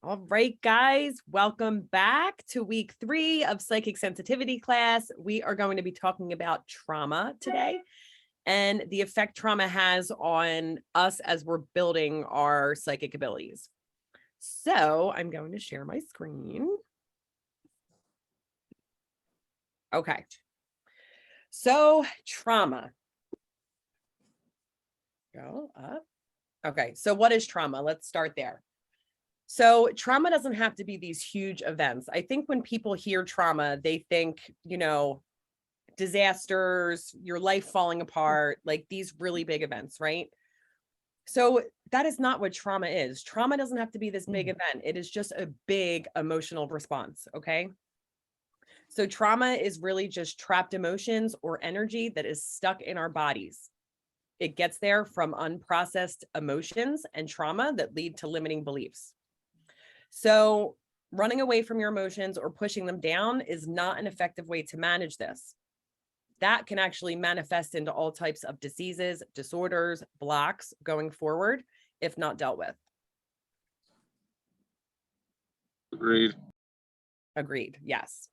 All right, guys, welcome back to week 3 of psychic sensitivity class. We are going to be talking about trauma today and the effect trauma has on us as we're building our psychic abilities. So I'm going to share my screen. Okay. So trauma. Go up. Okay. So what is trauma? Let's start there. So trauma doesn't have to be these huge events. I think when people hear trauma, they think, disasters, your life falling apart, like these really big events, right? So that is not what trauma is. Trauma doesn't have to be this big event. It is just a big emotional response, okay? So trauma is really just trapped emotions or energy that is stuck in our bodies. It gets there from unprocessed emotions and trauma that lead to limiting beliefs. So running away from your emotions or pushing them down is not an effective way to manage this. That can actually manifest into all types of diseases, disorders, blocks going forward, if not dealt with. Agreed. Agreed. Yes.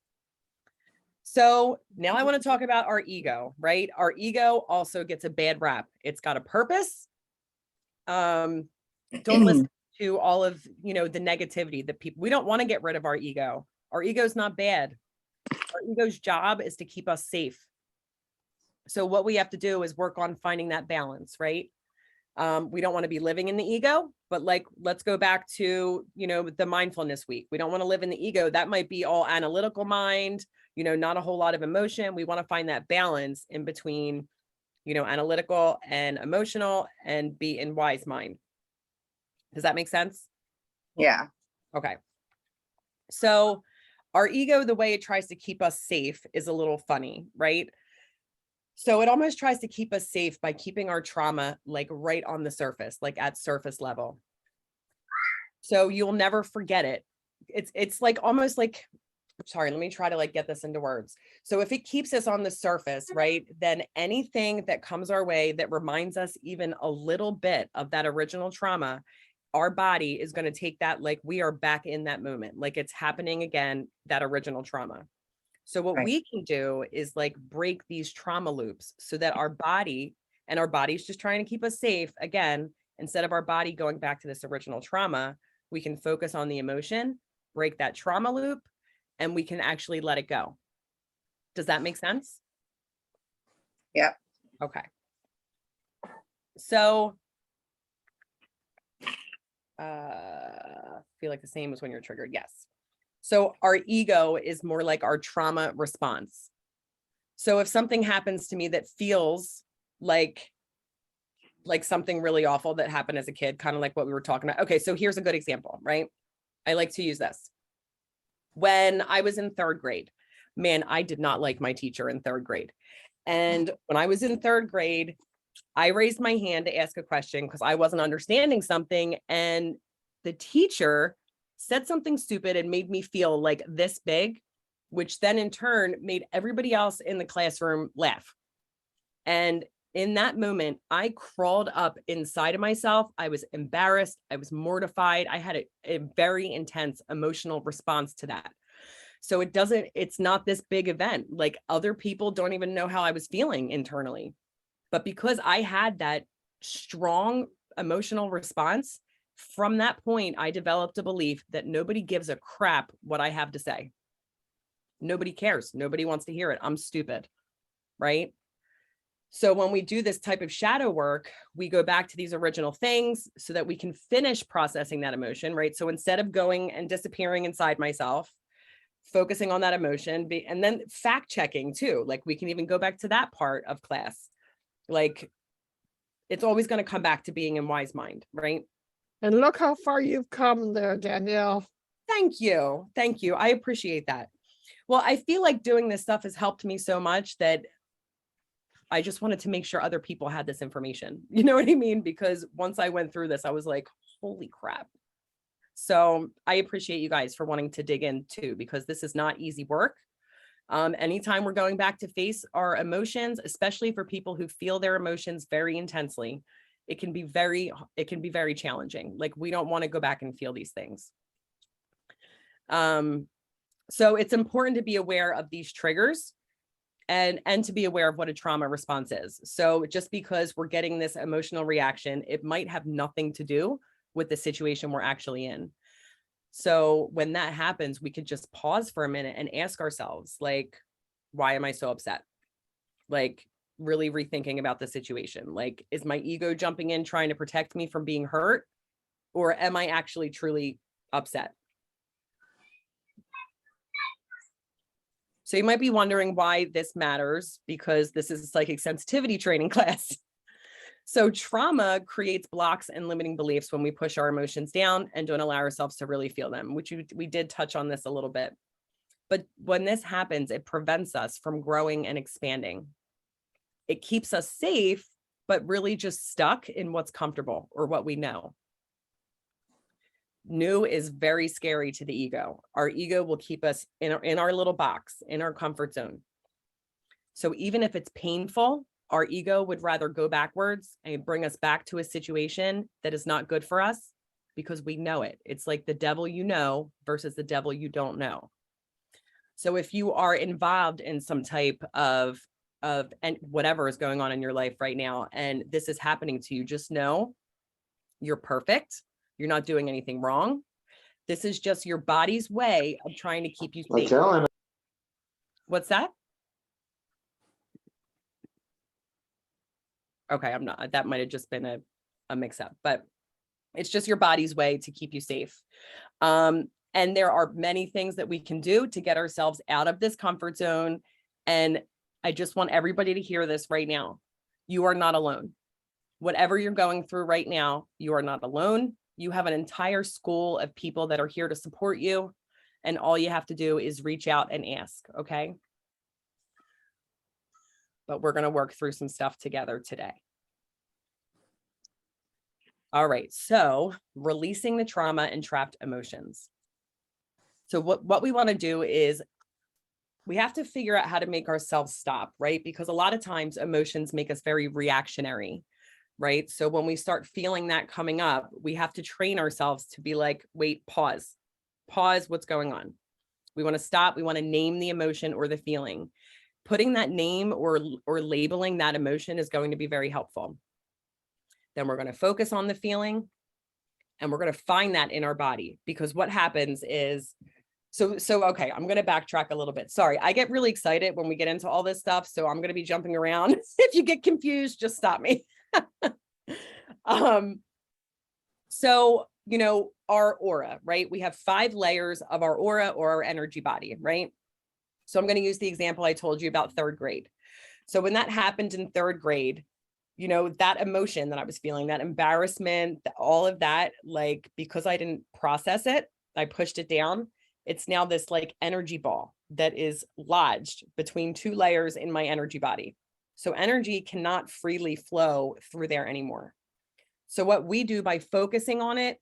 So now I want to talk about our ego, right? Our ego also gets a bad rap. It's got a purpose. Don't listen to all of, the negativity that we don't want to get rid of our ego. Our ego is not bad. Our ego's job is to keep us safe. So what we have to do is work on finding that balance, right? We don't want to be living in the ego, but let's go back to, the mindfulness week. We don't want to live in the ego. That might be all analytical mind, not a whole lot of emotion. We want to find that balance in between, analytical and emotional and be in wise mind. Does that make sense? Yeah. Okay. So our ego, the way it tries to keep us safe is a little funny, right? So it almost tries to keep us safe by keeping our trauma right on the surface, at surface level. So you'll never forget it. It's almost sorry, let me try to get this into words. So if it keeps us on the surface, right, then anything that comes our way that reminds us even a little bit of that original trauma, our body is going to take that we are back in that moment, it's happening again, that original trauma. So what we can do is break these trauma loops so that our body's just trying to keep us safe. Again, instead of our body going back to this original trauma, we can focus on the emotion, break that trauma loop, and we can actually let it go. Does that make sense? Yeah. Okay. So feel like the same as when you're triggered. Yes. So our ego is more like our trauma response. So if something happens to me that feels like something really awful that happened as a kid, kind of like what we were talking about. Okay, so here's a good example, right? I like to use this. When I was in 3rd grade, man, I did not like my teacher in 3rd grade. And when I was in 3rd grade, I raised my hand to ask a question because I wasn't understanding something. And the teacher said something stupid and made me feel this big, which then in turn made everybody else in the classroom laugh. And in that moment, I crawled up inside of myself. I was embarrassed. I was mortified. I had a very intense emotional response to that. So it's not this big event. Other people don't even know how I was feeling internally. But because I had that strong emotional response, from that point, I developed a belief that nobody gives a crap what I have to say. Nobody cares. Nobody wants to hear it. I'm stupid, right? So when we do this type of shadow work, we go back to these original things so that we can finish processing that emotion, right? So instead of going and disappearing inside myself, focusing on that emotion, and then fact checking too. We can even go back to that part of class. It's always going to come back to being in wise mind, right? And look how far you've come there, Danielle. Thank you. Thank you. I appreciate that. Well, I feel like doing this stuff has helped me so much that I just wanted to make sure other people had this information. You know what I mean? Because once I went through this, I was like, holy crap. So I appreciate you guys for wanting to dig in too, because this is not easy work. Anytime we're going back to face our emotions, especially for people who feel their emotions very intensely, it can be very challenging. We don't want to go back and feel these things. So it's important to be aware of these triggers and to be aware of what a trauma response is. So just because we're getting this emotional reaction, it might have nothing to do with the situation we're actually in. So when that happens, we could just pause for a minute and ask ourselves, like, why am I so upset? Like, really rethinking about the situation. Like, is my ego jumping in trying to protect me from being hurt? Or am I actually truly upset? So you might be wondering why this matters, because this is a psychic sensitivity training class. So trauma creates blocks and limiting beliefs when we push our emotions down and don't allow ourselves to really feel them, which we did touch on this a little bit. But when this happens, it prevents us from growing and expanding. It keeps us safe, but really just stuck in what's comfortable or what we know. New is very scary to the ego. Our ego will keep us in our little box, in our comfort zone. So even if it's painful, our ego would rather go backwards and bring us back to a situation that is not good for us because we know it. It's like the devil you know versus the devil you don't know. So if you are involved in some type of and whatever is going on in your life right now, and this is happening to you, just know you're perfect. You're not doing anything wrong. This is just your body's way of trying to keep you safe. What's that? Okay, I'm not, that might've just been a mix up, but it's just your body's way to keep you safe. And there are many things that we can do to get ourselves out of this comfort zone. And I just want everybody to hear this right now. You are not alone. Whatever you're going through right now, you are not alone. You have an entire school of people that are here to support you. And all you have to do is reach out and ask, okay? But we're going to work through some stuff together today. All right, so releasing the trauma and trapped emotions. So what we want to do is we have to figure out how to make ourselves stop, right? Because a lot of times emotions make us very reactionary, right? So when we start feeling that coming up, we have to train ourselves to be like, wait, pause, what's going on? We want to stop. We want to name the emotion or the feeling. Putting that name or labeling that emotion is going to be very helpful. Then we're going to focus on the feeling and we're going to find that in our body, because what happens is, so okay, I'm going to backtrack a little bit. Sorry, I get really excited when we get into all this stuff, so I'm going to be jumping around. If you get confused, just stop me. So, you know, our aura, right? We have 5 layers of our aura or our energy body, right? So I'm going to use the example I told you about 3rd grade. So when that happened in 3rd grade, you know, that emotion that I was feeling, that embarrassment, all of that, like, because I didn't process it, I pushed it down. It's now this like energy ball that is lodged between 2 layers in my energy body. So energy cannot freely flow through there anymore. So what we do by focusing on it,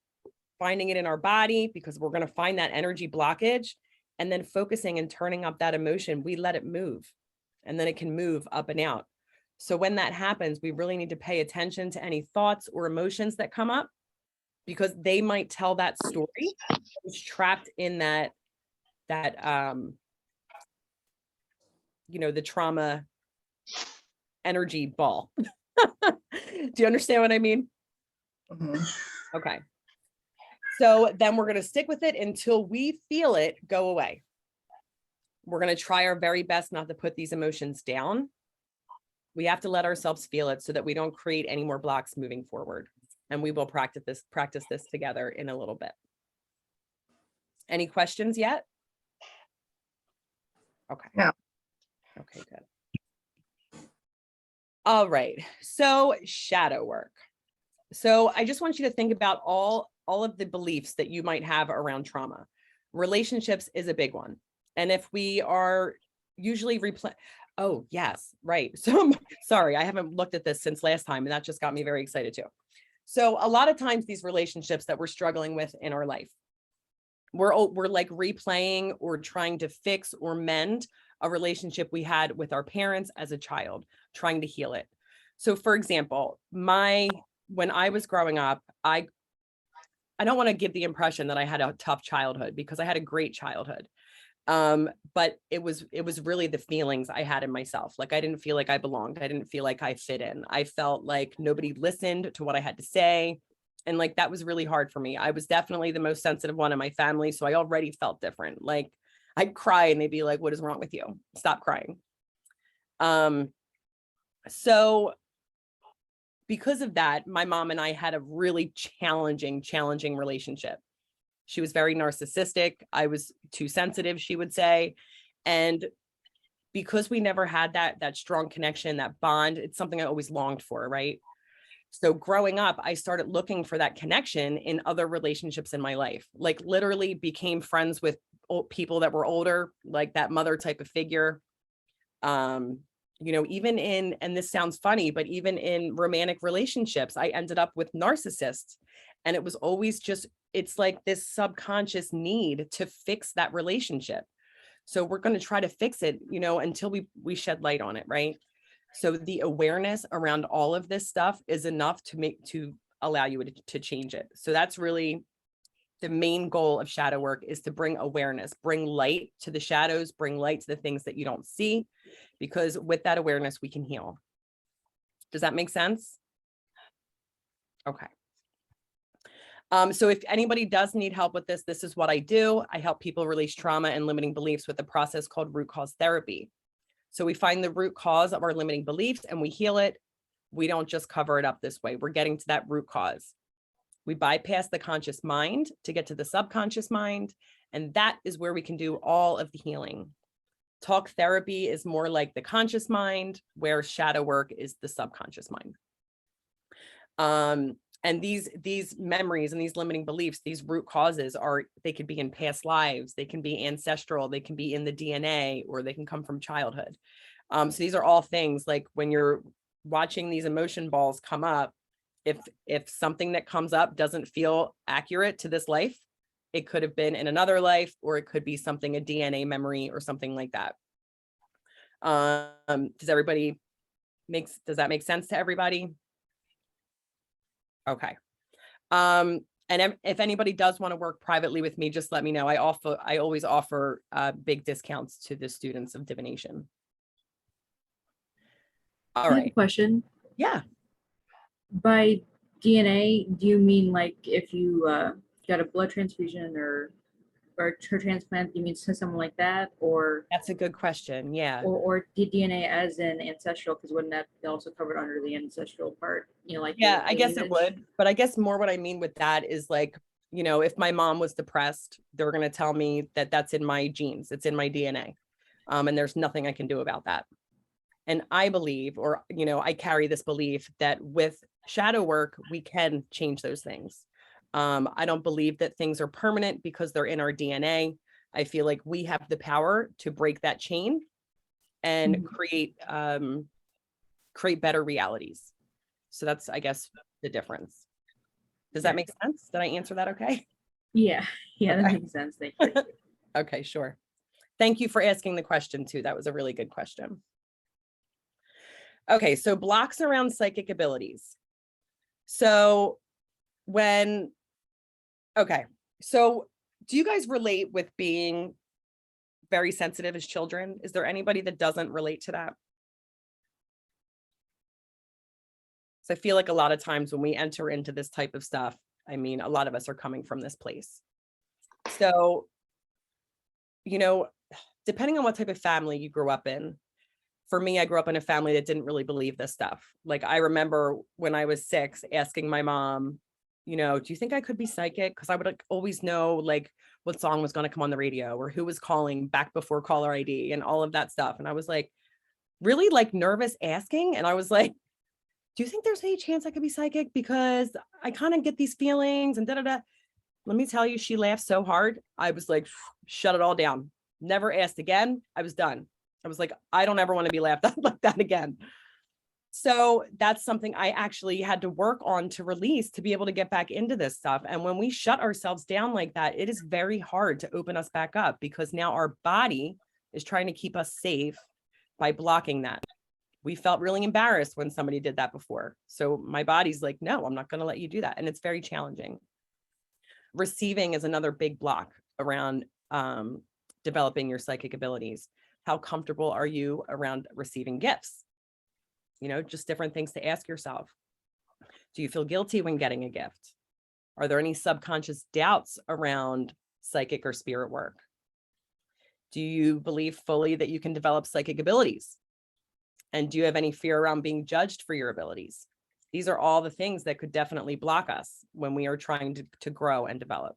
finding it in our body, because we're going to find that energy blockage, and then focusing and turning up that emotion, we let it move, and then it can move up and out. So when that happens, we really need to pay attention to any thoughts or emotions that come up, because they might tell that story that's trapped in that you know, the trauma energy ball. Do you understand what I mean? Mhm. Okay. So then we're going to stick with it until we feel it go away. We're going to try our very best not to put these emotions down. We have to let ourselves feel it so that we don't create any more blocks moving forward. And we will practice this together in a little bit. Any questions yet? Okay. No. Okay, good. All right. So shadow work. So I just want you to think about all of the beliefs that you might have around trauma. Relationships is a big one. And if we are usually oh, yes, right. So sorry, I haven't looked at this since last time, and that just got me very excited too. So a lot of times these relationships that we're struggling with in our life, we're like replaying or trying to fix or mend a relationship we had with our parents as a child, trying to heal it. So for example, when I was growing up, I don't want to give the impression that I had a tough childhood, because I had a great childhood. But it was really the feelings I had in myself. Like, I didn't feel like I belonged. I didn't feel like I fit in. I felt like nobody listened to what I had to say. And like, that was really hard for me. I was definitely the most sensitive one in my family. So I already felt different. Like, I'd cry and they'd be like, what is wrong with you? Stop crying. So because of that, my mom and I had a really challenging relationship. She was very narcissistic. I was too sensitive, she would say. And because we never had that strong connection, that bond, it's something I always longed for, right? So growing up, I started looking for that connection in other relationships in my life, like literally became friends with people that were older, like that mother type of figure. You know, even in, and this sounds funny, but even in romantic relationships, I ended up with narcissists. And it was always just, it's like this subconscious need to fix that relationship. So we're going to try to fix it, you know, until we shed light on it, right? So the awareness around all of this stuff is enough to allow you to change it. So that's really the main goal of shadow work, is to bring awareness, bring light to the shadows, bring light to the things that you don't see, because with that awareness, we can heal. Does that make sense? Okay. So if anybody does need help with this, this is what I do. I help people release trauma and limiting beliefs with a process called root cause therapy. So we find the root cause of our limiting beliefs and we heal it. We don't just cover it up this way. We're getting to that root cause. We bypass the conscious mind to get to the subconscious mind. And that is where we can do all of the healing. Talk therapy is more like the conscious mind, where shadow work is the subconscious mind. And these memories and these limiting beliefs, these root causes they could be in past lives, they can be ancestral, they can be in the DNA, or they can come from childhood. So these are all things, like when you're watching these emotion balls come up, if something that comes up doesn't feel accurate to this life, it could have been in another life, or it could be something, a DNA memory or something like that. Does that make sense to everybody? Okay. And if anybody does want to work privately with me, just let me know. I always offer big discounts to the students of divination. All I have a right. question. Yeah. By DNA, do you mean like if you got a blood transfusion or a transplant, do you mean something like that, or That's a good question. Yeah. or DNA as in ancestral? Because wouldn't that be also covered under the ancestral part? You know, like Yeah, the I guess it lineage? would. But I guess more what I mean with that is like, you know, if my mom was depressed, they're going to tell me that that's in my genes, it's in my DNA. And there's nothing I can do about that. And I believe, or, you know, I carry this belief that with shadow work, we can change those things. I don't believe that things are permanent because they're in our DNA. I feel like we have the power to break that chain and create better realities. So that's, I guess, the difference. Does that make sense? Did I answer that okay? Yeah, that Okay. makes sense. Thank you. Okay, sure. Thank you for asking the question too. That was a really good question. Okay, so blocks around psychic abilities. So so do you guys relate with being very sensitive as children? Is there anybody that doesn't relate to that? So I feel like a lot of times when we enter into this type of stuff, I mean, a lot of us are coming from this place. So, you know, depending on what type of family you grew up in, for me, I grew up in a family that didn't really believe this stuff. Like, I remember when I was 6 asking my mom, you know, do you think I could be psychic? Because I would like always know like what song was going to come on the radio or who was calling back before caller ID and all of that stuff. And I was like, really like nervous asking. And I was like, do you think there's any chance I could be psychic? Because I kind of get these feelings and da-da-da. Let me tell you, she laughed so hard. I was like, shut it all down. Never asked again. I was done. I was like, I don't ever want to be laughed at like that again. So that's something I actually had to work on to release to be able to get back into this stuff. And when we shut ourselves down like that, it is very hard to open us back up, because now our body is trying to keep us safe by blocking that. We felt really embarrassed when somebody did that before. So my body's like, no, I'm not going to let you do that. And it's very challenging. Receiving is another big block around developing your psychic abilities. How comfortable are you around receiving gifts? Just different things to ask yourself. Do you feel guilty when getting a gift? Are there any subconscious doubts around psychic or spirit work? Do you believe fully that you can develop psychic abilities? And do you have any fear around being judged for your abilities? These are all the things that could definitely block us when we are trying to grow and develop.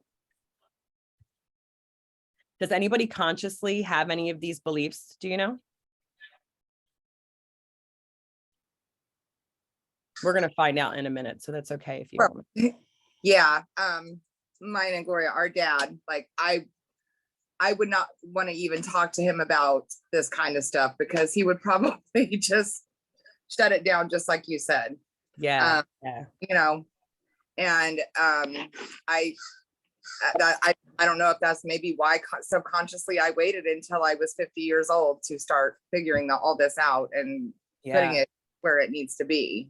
Does anybody consciously have any of these beliefs? Do you know? We're going to find out in a minute, so that's okay if you Well, don't. Yeah. Mine and Gloria, our dad, like I would not want to even talk to him about this kind of stuff because he would probably just shut it down, just like you said. Yeah. And I don't know if that's maybe why subconsciously I waited until I was 50 years old to start figuring all this out and putting it where it needs to be,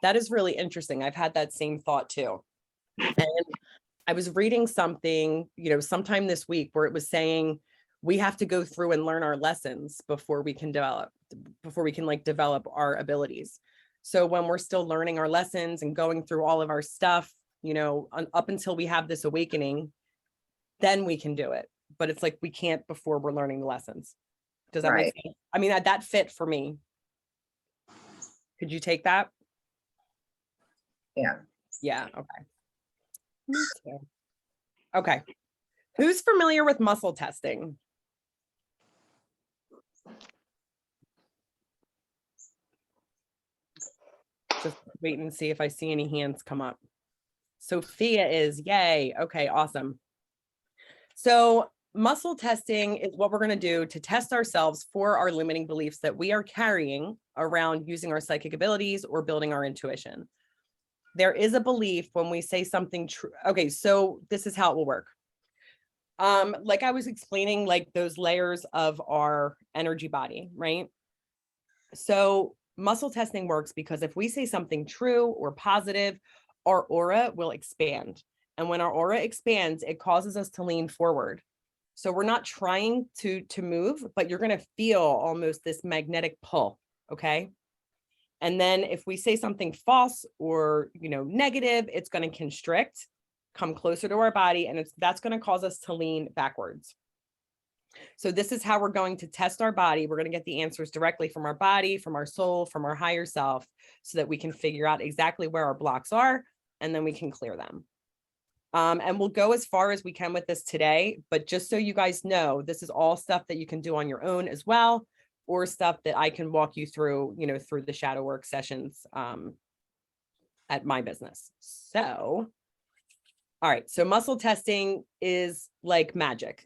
That is really interesting. I've had that same thought too. And I was reading something, sometime this week where it was saying we have to go through and learn our lessons before we can develop our abilities. So when we're still learning our lessons and going through all of our stuff, up until we have this awakening, then we can do it. But it's like we can't before we're learning the lessons. Does that make sense? I mean, that fit for me. Could you take that? Yeah. Yeah. Okay. Me too. Okay. Who's familiar with muscle testing? Just wait and see if I see any hands come up. Sophia is, yay. Okay, awesome. So muscle testing is what we're going to do to test ourselves for our limiting beliefs that we are carrying around using our psychic abilities or building our intuition. There is a belief when we say something true. Okay, so this is how it will work. Like I was explaining, like those layers of our energy body, right? So muscle testing works because if we say something true or positive, our aura will expand. And when our aura expands, it causes us to lean forward. So we're not trying to move, but you're going to feel almost this magnetic pull, okay? And then if we say something false or, negative, it's going to constrict, come closer to our body, and that's going to cause us to lean backwards. So this is how we're going to test our body. We're going to get the answers directly from our body, from our soul, from our higher self, so that we can figure out exactly where our blocks are, and then we can clear them. And we'll go as far as we can with this today, but just so you guys know, this is all stuff that you can do on your own as well, or stuff that I can walk you through, through the shadow work sessions at my business. So, all right. So muscle testing is like magic.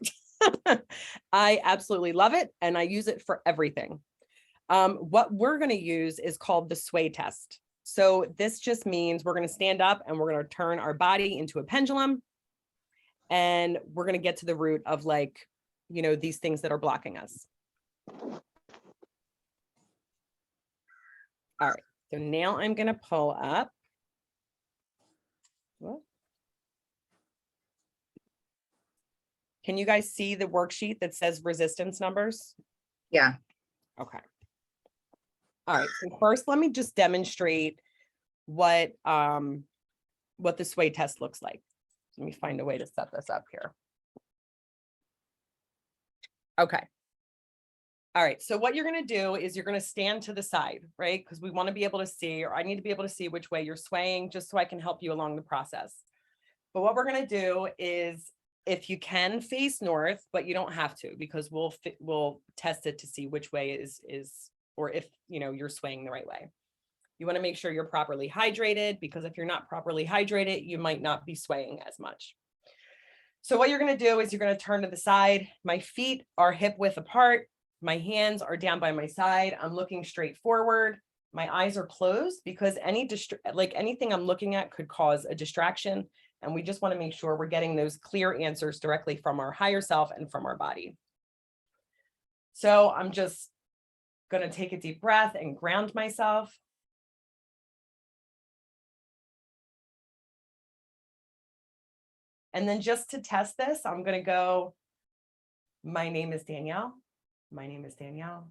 I absolutely love it. And I use it for everything. What we're going to use is called the sway test. So this just means we're going to stand up and we're going to turn our body into a pendulum. And we're going to get to the root of these things that are blocking us. All right, so now I'm going to pull up. Can you guys see the worksheet that says resistance numbers? Yeah. Okay. All right, so first let me just demonstrate what the sway test looks like. Let me find a way to set this up here. Okay. All right, so what you're going to do is you're going to stand to the side, right? Because we want to be able to see, or I need to be able to see which way you're swaying, just so I can help you along the process. But what we're going to do is, if you can, face north, but you don't have to, because we'll test it to see which way is or if you're swaying the right way. You want to make sure you're properly hydrated, because if you're not properly hydrated, you might not be swaying as much. So what you're going to do is you're going to turn to the side. My feet are hip width apart. My hands are down by my side. I'm looking straight forward. My eyes are closed because anything I'm looking at could cause a distraction. And we just want to make sure we're getting those clear answers directly from our higher self and from our body. So I'm just going to take a deep breath and ground myself. And then just to test this, I'm going to go, my name is Danielle. My name is Danielle.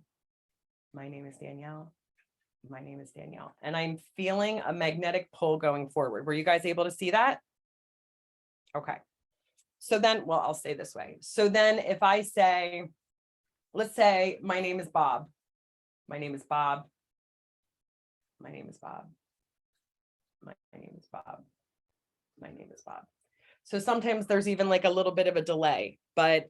My name is Danielle. My name is Danielle. And I'm feeling a magnetic pull going forward. Were you guys able to see that? Okay. So then, well, I'll say this way. So then if I say, let's say my name is Bob. My name is Bob. My name is Bob. My name is Bob. My name is Bob. So sometimes there's even like a little bit of a delay, but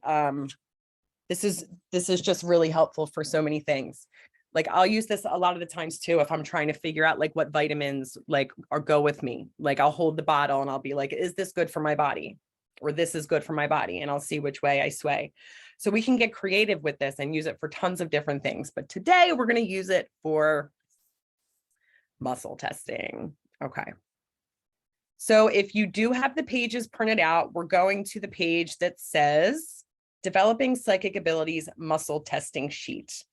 this is just really helpful for so many things. Like I'll use this a lot of the times too, if I'm trying to figure out like what vitamins like are go with me. Like I'll hold the bottle and I'll be like, is this good for my body? Or this is good for my body. And I'll see which way I sway. So we can get creative with this and use it for tons of different things. But today we're going to use it for muscle testing. Okay. So if you do have the pages printed out, we're going to the page that says Developing Psychic Abilities Muscle Testing Sheet.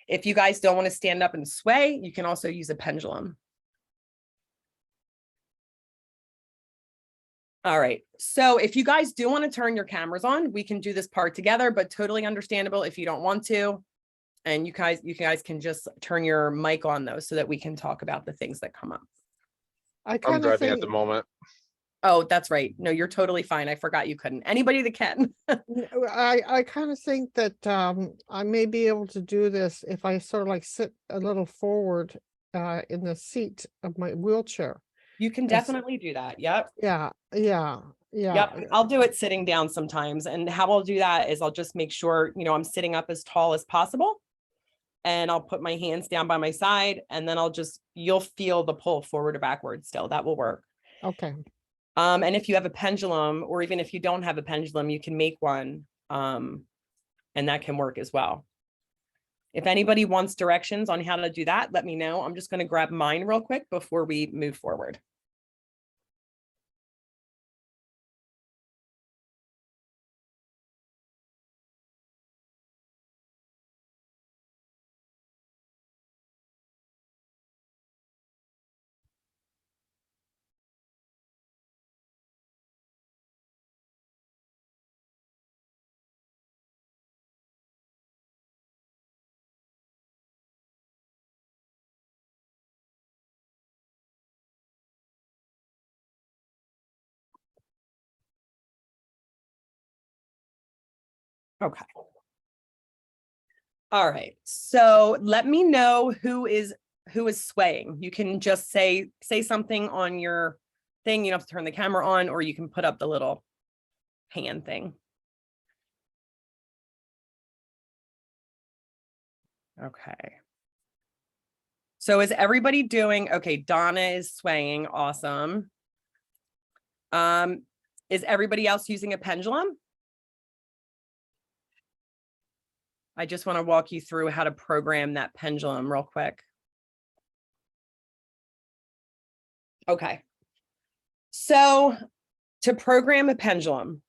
If you guys don't want to stand up and sway, you can also use a pendulum. All right. So if you guys do want to turn your cameras on, we can do this part together, but totally understandable if you don't want to. And you guys can just turn your mic on though, so that we can talk about the things that come up. I I'm kind of driving think, at the moment. Oh, that's right. No, you're totally fine. I forgot you couldn't. Anybody that can. I kind of think that I may be able to do this if I sort of like sit a little forward in the seat of my wheelchair. You can Yes. definitely do that. Yep. Yeah. Yep. I'll do it sitting down sometimes. And how I'll do that is I'll just make sure, I'm sitting up as tall as possible. And I'll put my hands down by my side. And then you'll feel the pull forward or backward still. That will work. Okay. And if you have a pendulum, or even if you don't have a pendulum, you can make one. And that can work as well. If anybody wants directions on how to do that, let me know. I'm just going to grab mine real quick before we move forward. Okay. All right. So let me know who is swaying. You can just say something on your thing. You don't have to turn the camera on, or you can put up the little hand thing. Okay. So is everybody doing okay? Donna is swaying. Awesome. Is everybody else using a pendulum? I just want to walk you through how to program that pendulum real quick. Okay. So to program a pendulum,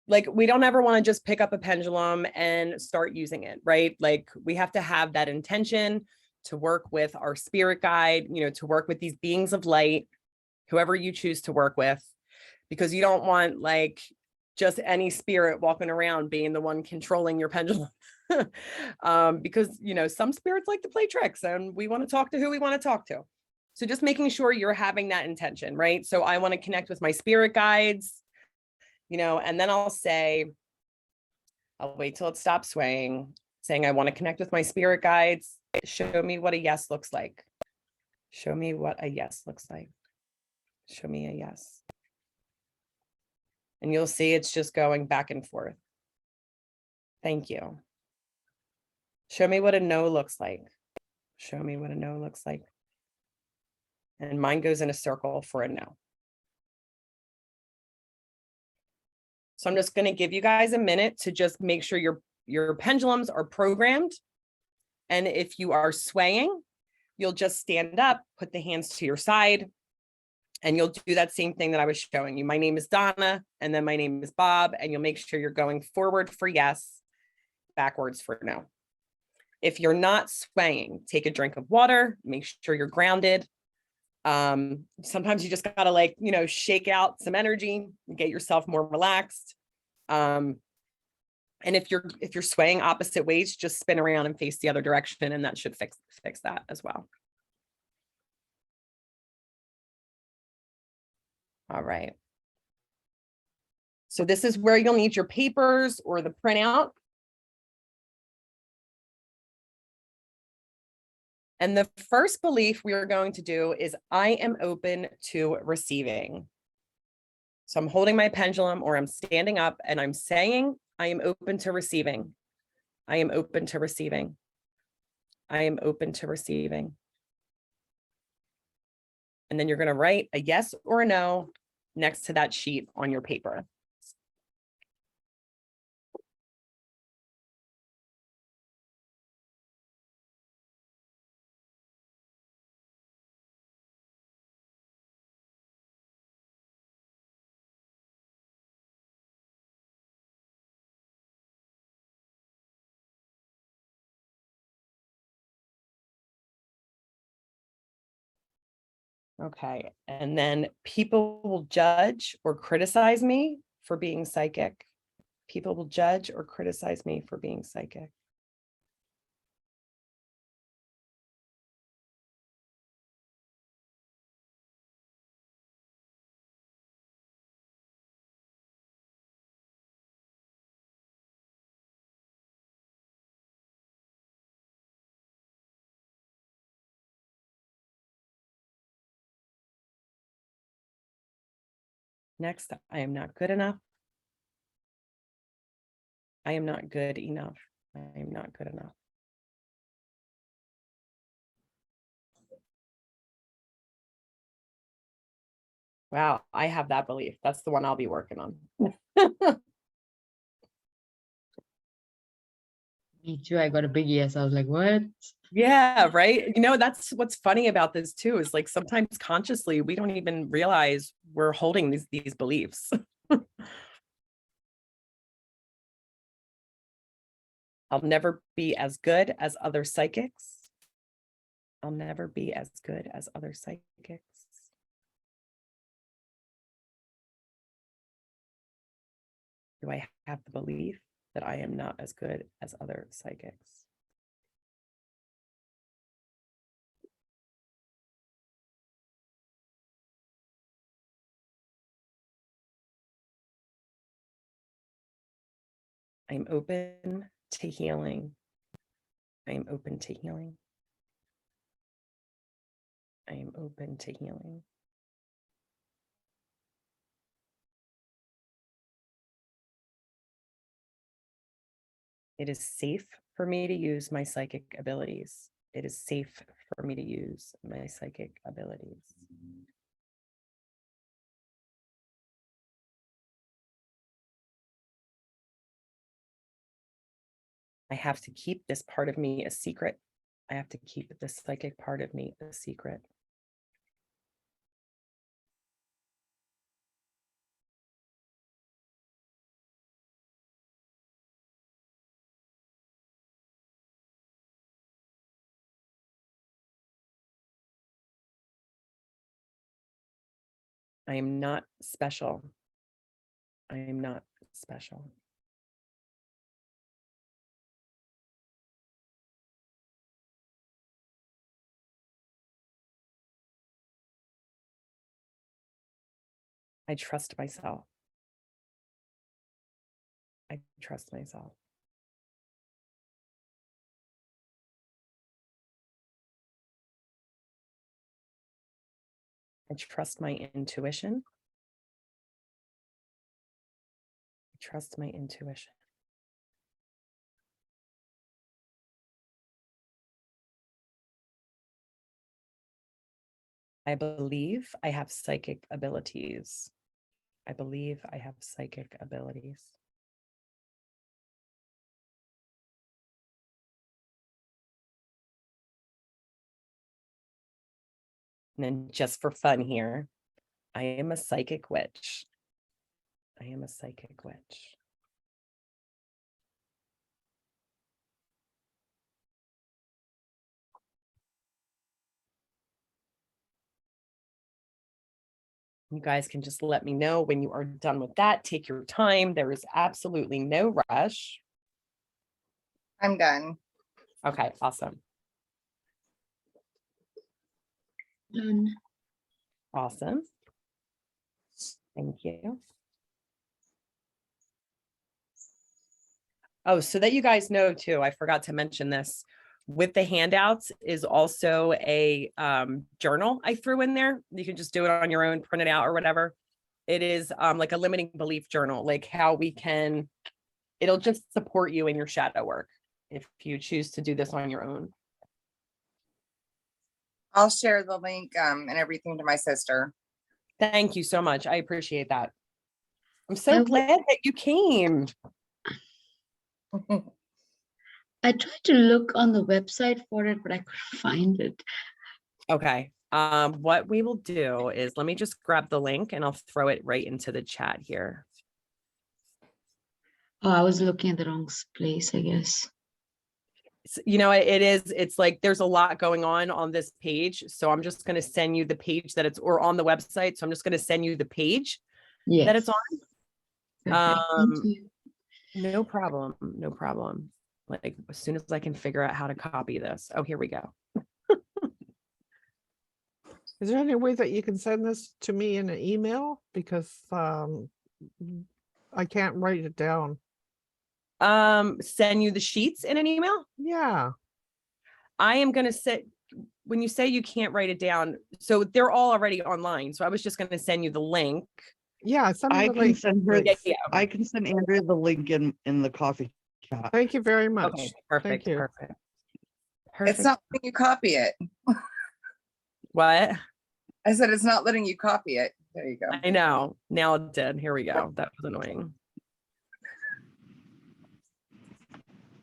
like we don't ever want to just pick up a pendulum and start using it, right? Like we have to have that intention to work with our spirit guide, to work with these beings of light, whoever you choose to work with, because you don't want like just any spirit walking around being the one controlling your pendulum. Because, some spirits like to play tricks and we want to talk to who we want to talk to. So just making sure you're having that intention, right? So I want to connect with my spirit guides, and then I'll wait till it stops swaying, saying, I want to connect with my spirit guides. Show me what a yes looks like. Show me what a yes looks like. Show me a yes. And you'll see it's just going back and forth. Thank you. Show me what a no looks like. Show me what a no looks like. And mine goes in a circle for a no. So I'm just going to give you guys a minute to just make sure your pendulums are programmed. And if you are swaying, you'll just stand up, put the hands to your side, and you'll do that same thing that I was showing you. My name is Donna, and then my name is Bob, and you'll make sure you're going forward for yes, backwards for no. If you're not swaying, take a drink of water, make sure you're grounded, Sometimes you just gotta like, shake out some energy, get yourself more relaxed. And if you're swaying opposite ways, just spin around and face the other direction, and that should fix that as well. All right. So this is where you'll need your papers or the printout. And the first belief we are going to do is I am open to receiving. So I'm holding my pendulum or I'm standing up and I'm saying, I am open to receiving. I am open to receiving. I am open to receiving. And then you're going to write a yes or a no next to that sheet on your paper. Okay, and then people will judge or criticize me for being psychic. People will judge or criticize me for being psychic. Next, I am not good enough. I am not good enough. I am not good enough. Wow, I have that belief. That's the one I'll be working on. Me too. I got a big yes. I was like, what? Yeah, right. That's what's funny about this too, is like sometimes consciously we don't even realize we're holding these beliefs. I'll never be as good as other psychics. I'll never be as good as other psychics. Do I have the belief that I am not as good as other psychics? I'm open to healing. I am open to healing. I am open to healing. It is safe for me to use my psychic abilities. It is safe for me to use my psychic abilities. I have to keep this part of me a secret. I have to keep the psychic part of me a secret. I am not special. I am not special. I trust myself. I trust myself. I trust my intuition. I trust my intuition. I believe I have psychic abilities. I believe I have psychic abilities. And then just for fun here, I am a psychic witch. I am a psychic witch. You guys can just let me know when you are done with that. Take your time. There is absolutely no rush. I'm done. Okay, awesome. Done. Awesome. Thank you. Oh, so that you guys know too, I forgot to mention this. With the handouts is also a journal I threw in there. You can just do it on your own, print it out or whatever. It is like a limiting belief journal, like how we can, it'll just support you in your shadow work if you choose to do this on your own. I'll share the link and everything to my sister. Thank you so much. I appreciate that. I'm I so w- glad that you came. I tried to look on the website for it, but I couldn't find it. Okay. What we will do is let me just grab the link and I'll throw it right into the chat here. Oh, I was looking at the wrong place, I guess. You know, it's like there's a lot going on this page. So I'm just going to send you the page that it's or on the website. So I'm just going to send you the page Yes. that it's on. Perfect. Thank you. No problem. No problem. Like as soon as I can figure out how to copy this. Oh, here we go. Is there any way that you can send this to me in an email? Because I can't write it down. Send you the sheets in an email. Yeah. I am going to say, when you say you can't write it down, so they're all already online. So I was just going to send you the link. Yeah, send me I the can link, send her, Yeah, please. yeah. I can send Andrea the link in the coffee chat. Thank you very much. Okay, perfect, you. perfect. It's Perfect. not letting you copy it. What? I said it's not letting you copy it. There you go. I know. Now it did. Here we go. That was annoying.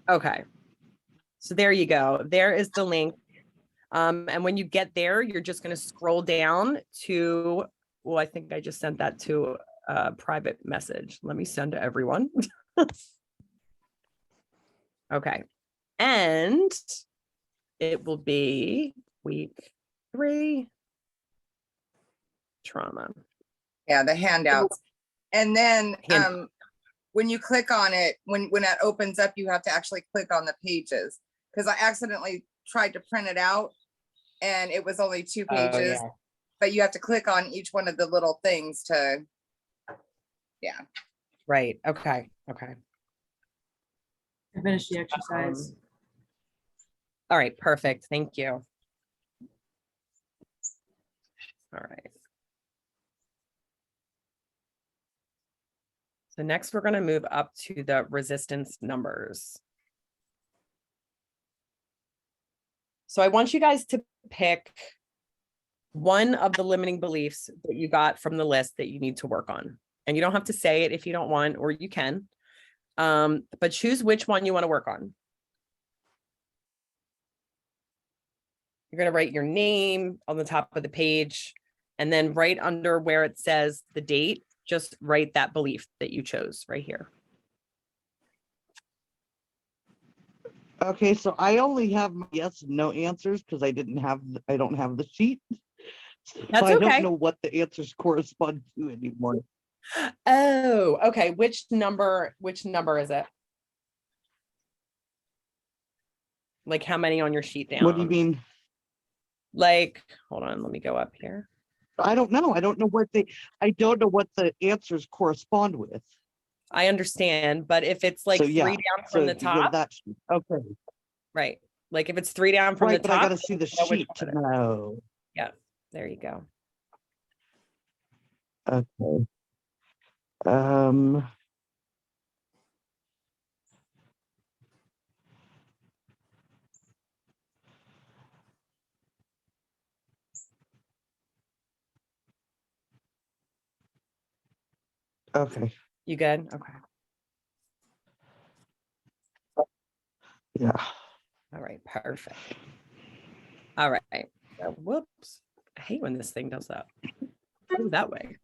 Okay. So there you go. There is the link. And when you get there, you're just going to scroll down to, well, I think I just sent that to a private message. Let me send to everyone. Okay. And it will be week 3 trauma. Yeah, the handouts. And then Hand- when you click on it, when that opens up, you have to actually click on the pages. Because I accidentally tried to print it out and it was only 2 pages. yeah. But you have to click on each one of the little things to, yeah. Right. Okay. Okay. I finished the exercise. All right. Perfect. Thank you. All right. So next we're going to move up to the resistance numbers. So I want you guys to pick one of the limiting beliefs that you got from the list that you need to work on. And you don't have to say it if you don't want, or you can. But choose which one you want to work on. You're going to write your name on the top of the page, and then right under where it says the date, just write that belief that you chose right here. Okay, so I only have my yes and no answers because I don't have the sheet. So That's I okay. don't know what the answers correspond to anymore. Oh, okay. Which number is it? Like how many on your sheet down? What do you mean? Like, hold on, let me go up here. I don't know. I don't know what the answers correspond with. I understand, but if it's like So, yeah. 3 down from So the you go to top, that sheet. Okay. right? Like if it's 3 down from Right, the but I top, gotta see the know which sheet to one it is. know. Yeah, there you go. Okay. Um. Okay. You good? Okay. Yeah. All right, perfect. All right. So, whoops. I hate when this thing does that. Go that way.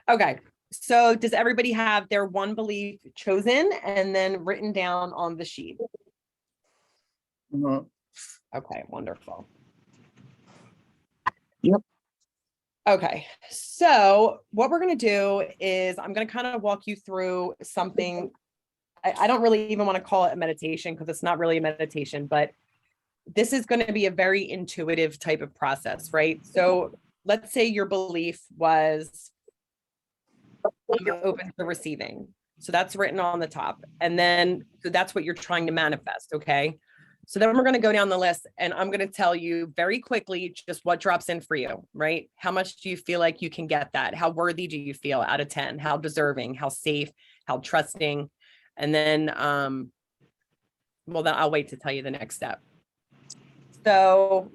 Okay. So does everybody have their one belief chosen and then written down on the sheet? Mhm. Okay, wonderful. Yep. Okay, so what we're gonna do is I'm gonna kind of walk you through something. I don't really even want to call it a meditation because it's not really a meditation, but this is going to be a very intuitive type of process, right? So let's say your belief was I'm open to receiving. So that's written on the top. And then, so that's what you're trying to manifest, okay? So then we're going to go down the list and I'm going to tell you very quickly just what drops in for you, right? How much do you feel like you can get that? How worthy do you feel out of 10? How deserving, how safe, how trusting? And then, well, then I'll wait to tell you the next step. So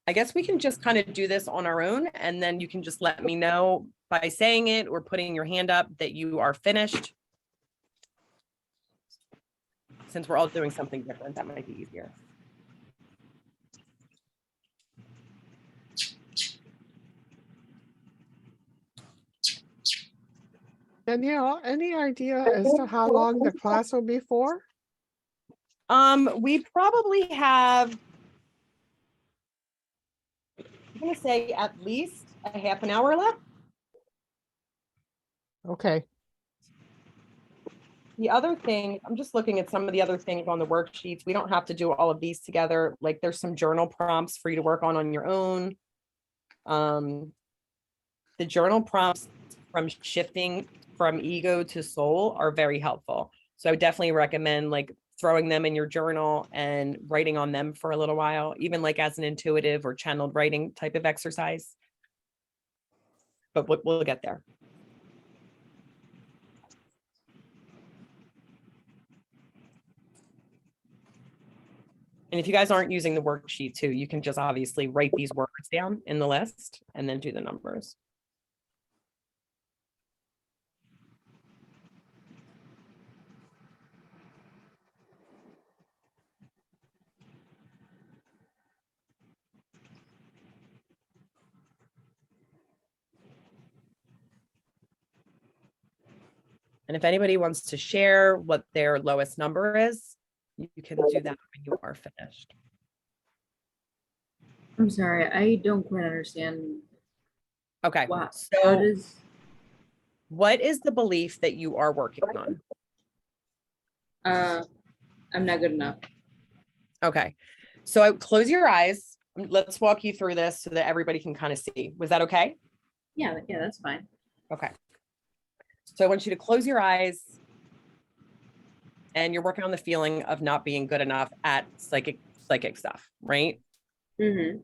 I guess we can just kind of do this on our own, and then you can just let me know by saying it or putting your hand up that you are finished. Since we're all doing something different, that might be easier. Danielle, any idea as to how long the class will be for? We probably have, I'm gonna say at least a half an hour left. Okay, The other thing, I'm just looking at some of the other things on the worksheets. We don't have to do all of these together. Like there's some journal prompts for you to work on your own. The journal prompts from shifting from ego to soul are very helpful. So I would definitely recommend like throwing them in your journal and writing on them for a little while, even like as an intuitive or channeled writing type of exercise. But we'll get there. And if you guys aren't using the worksheet too, you can just obviously write these words down in the list and then do the numbers. And if anybody wants to share what their lowest number is, you can do that when you are finished. I'm sorry, I don't quite understand. Okay, Wow. How so does, what is the belief that you are working on? I'm not good enough. Okay, so close your eyes. Let's walk you through this so that everybody can kind of see. Was that okay? Yeah, that's fine. Okay. So I want you to close your eyes and you're working on the feeling of not being good enough at psychic stuff, right? Mm-hmm.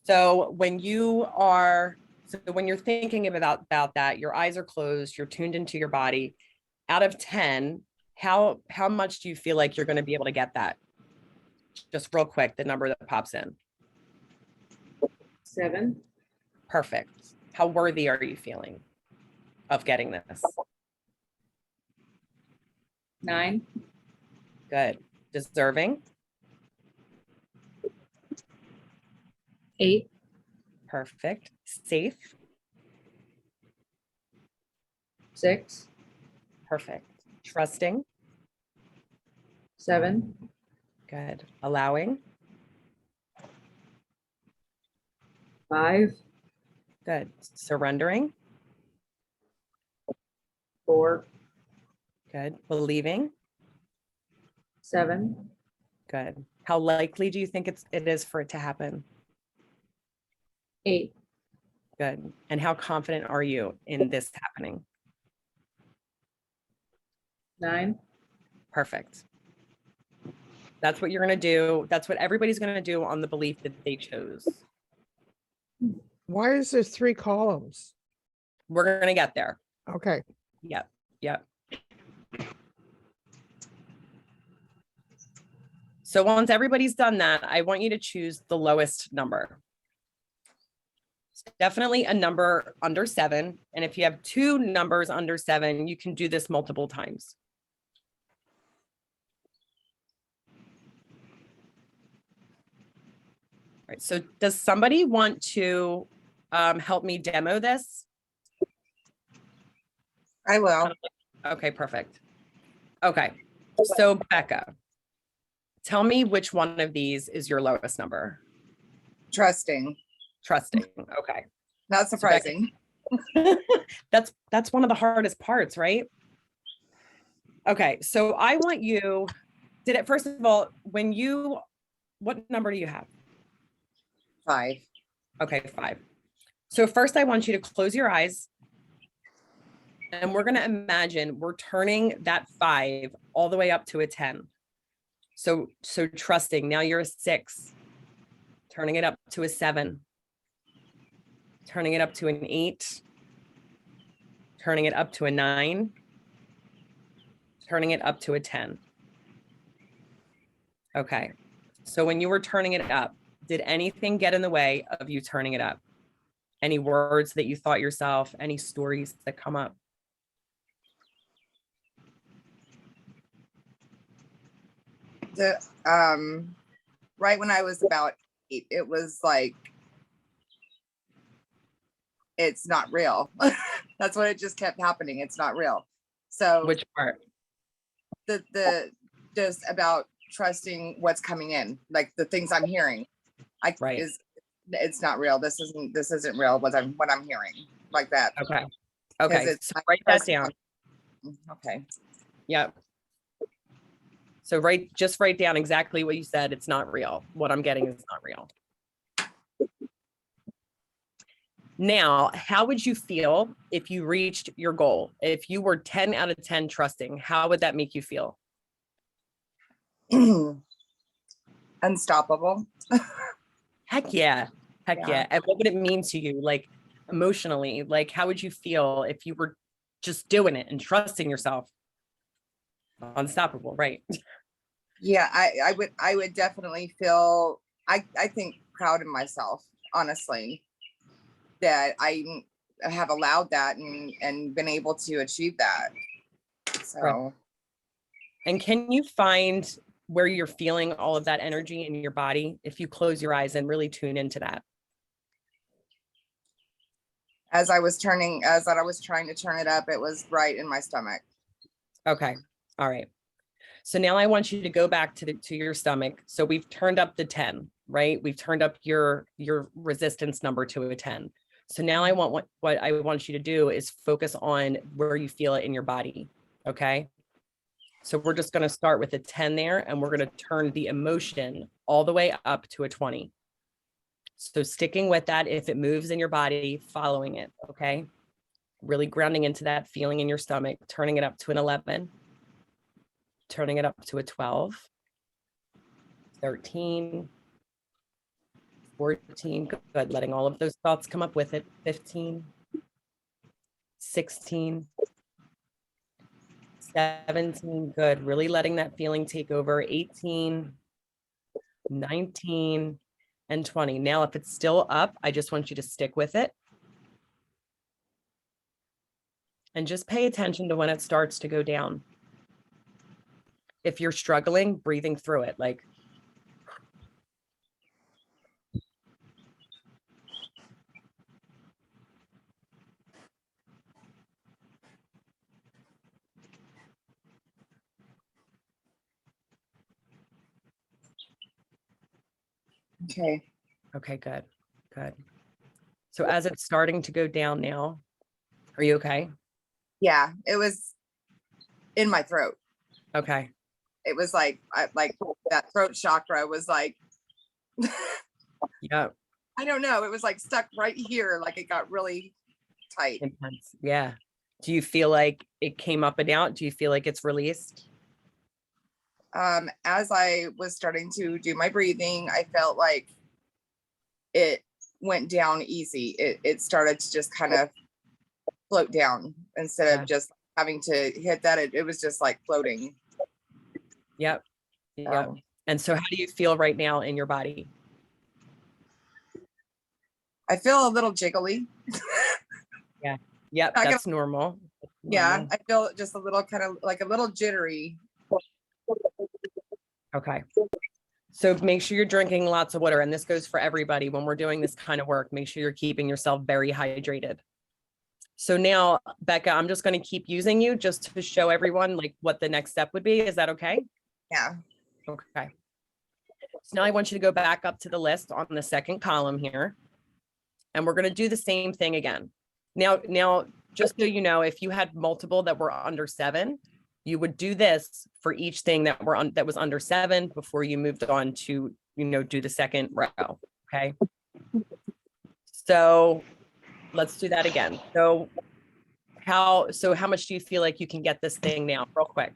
So when you're thinking about that, your eyes are closed, you're tuned into your body. Out of 10, how much do you feel like you're going to be able to get that? Just real quick, the number that pops in. 7. Perfect. How worthy are you feeling of getting this? 9. Good. Deserving? 8. Perfect. Safe? 6. Perfect. Trusting? 7. Good. Allowing? 5. Good. Surrendering? 4. Good. Believing? 7. Good. How likely do you think it is for it to happen? 8. Good. And how confident are you in this happening? 9. Perfect. That's what you're going to do. That's what everybody's going to do on the belief that they chose. why is there 3 columns? We're going to get there. Okay, Yep. Yep. So once everybody's done that, I want you to choose the lowest number. It's definitely a number under 7. And if you have 2 numbers under 7, you can do this multiple times. All right, so does somebody want to help me demo this? I will. Okay, perfect. Okay, so Becca, tell me which one of these is your lowest number. Trusting. Trusting. Okay. Not surprising. That's one of the hardest parts, right? Okay. So I want you, first of all, what number do you have? 5. Okay, 5. So first I want you to close your eyes and we're going to imagine we're turning that 5 all the way up to a 10. So trusting. Now you're a 6, turning it up to a 7, turning it up to an 8, turning it up to a 9, turning it up to a 10. Okay. So when you were turning it up, did anything get in the way of you turning it up? Any words that you thought yourself, any stories that come up? Right when I was about 8, it was like, it's not real. That's what it just kept happening. It's not real. So Which part? the just about trusting what's coming in, like the things I'm hearing. Right. It's not real. This isn't real what I'm hearing, like that. Okay. Okay. it's So like write that trusting- down. Okay. Yep. So just write down exactly what you said. It's not real. What I'm getting is not real. Now, how would you feel if you reached your goal? If you were 10 out of 10 trusting, how would that make you feel? Unstoppable. Heck yeah. Heck Yeah. yeah. And what would it mean to you? Like emotionally, like how would you feel if you were just doing it and trusting yourself? Unstoppable, right? Yeah, I would definitely feel, I think, proud of myself, honestly, that I have allowed that and been able to achieve that. So Right. And can you find where you're feeling all of that energy in your body if you close your eyes and really tune into that? as I was trying to turn it up, it was right in my stomach. Okay. All right. So now I want you to go back to your stomach. So we've turned up the 10, right? We've turned up your resistance number to a 10. So now I want what I want you to do is focus on where you feel it in your body. Okay. So we're just going to start with a 10 there, and we're going to turn the emotion all the way up to a 20. So sticking with that, if it moves in your body, following it. Okay. Really grounding into that feeling in your stomach, turning it up to an 11, turning it up to a 12, 13, 14, good. Letting all of those thoughts come up with it. 15, 16, 17, good. Really letting that feeling take over. 18, 19, and 20. Now, if it's still up, I just want you to stick with it. And just pay attention to when it starts to go down. If you're struggling, breathing through it, like, Okay. okay, good, good. So as it's starting to go down now, are you okay? Yeah, it was in my throat. Okay. It was like that throat chakra was like, Yeah. I don't know. It was like stuck right here. Like it got really tight. Intense. Yeah. Do you feel like it came up and out? Do you feel like it's released? As I was starting to do my breathing, I felt like it went down easy. It started to just kind of float down instead Yeah. of just having to hit that. It was just like floating. Yep. Yep. And so how do you feel right now in your body? I feel a little jiggly. Yep. That's normal. Yeah, I feel just a little kind of like a little jittery. Okay. So make sure you're drinking lots of water. And this goes for everybody. When we're doing this kind of work, make sure you're keeping yourself very hydrated. So now, Becca, I'm just going to keep using you just to show everyone like what the next step would be. Is that okay? Yeah. Okay. So now I want you to go back up to the list on the second column here. And we're going to do the same thing again. Now, just so you know, if you had multiple that were under 7, you would do this for each thing that that was under 7 before you moved on to, do the second row. Okay. So let's do that again. So how much do you feel like you can get this thing now, real quick?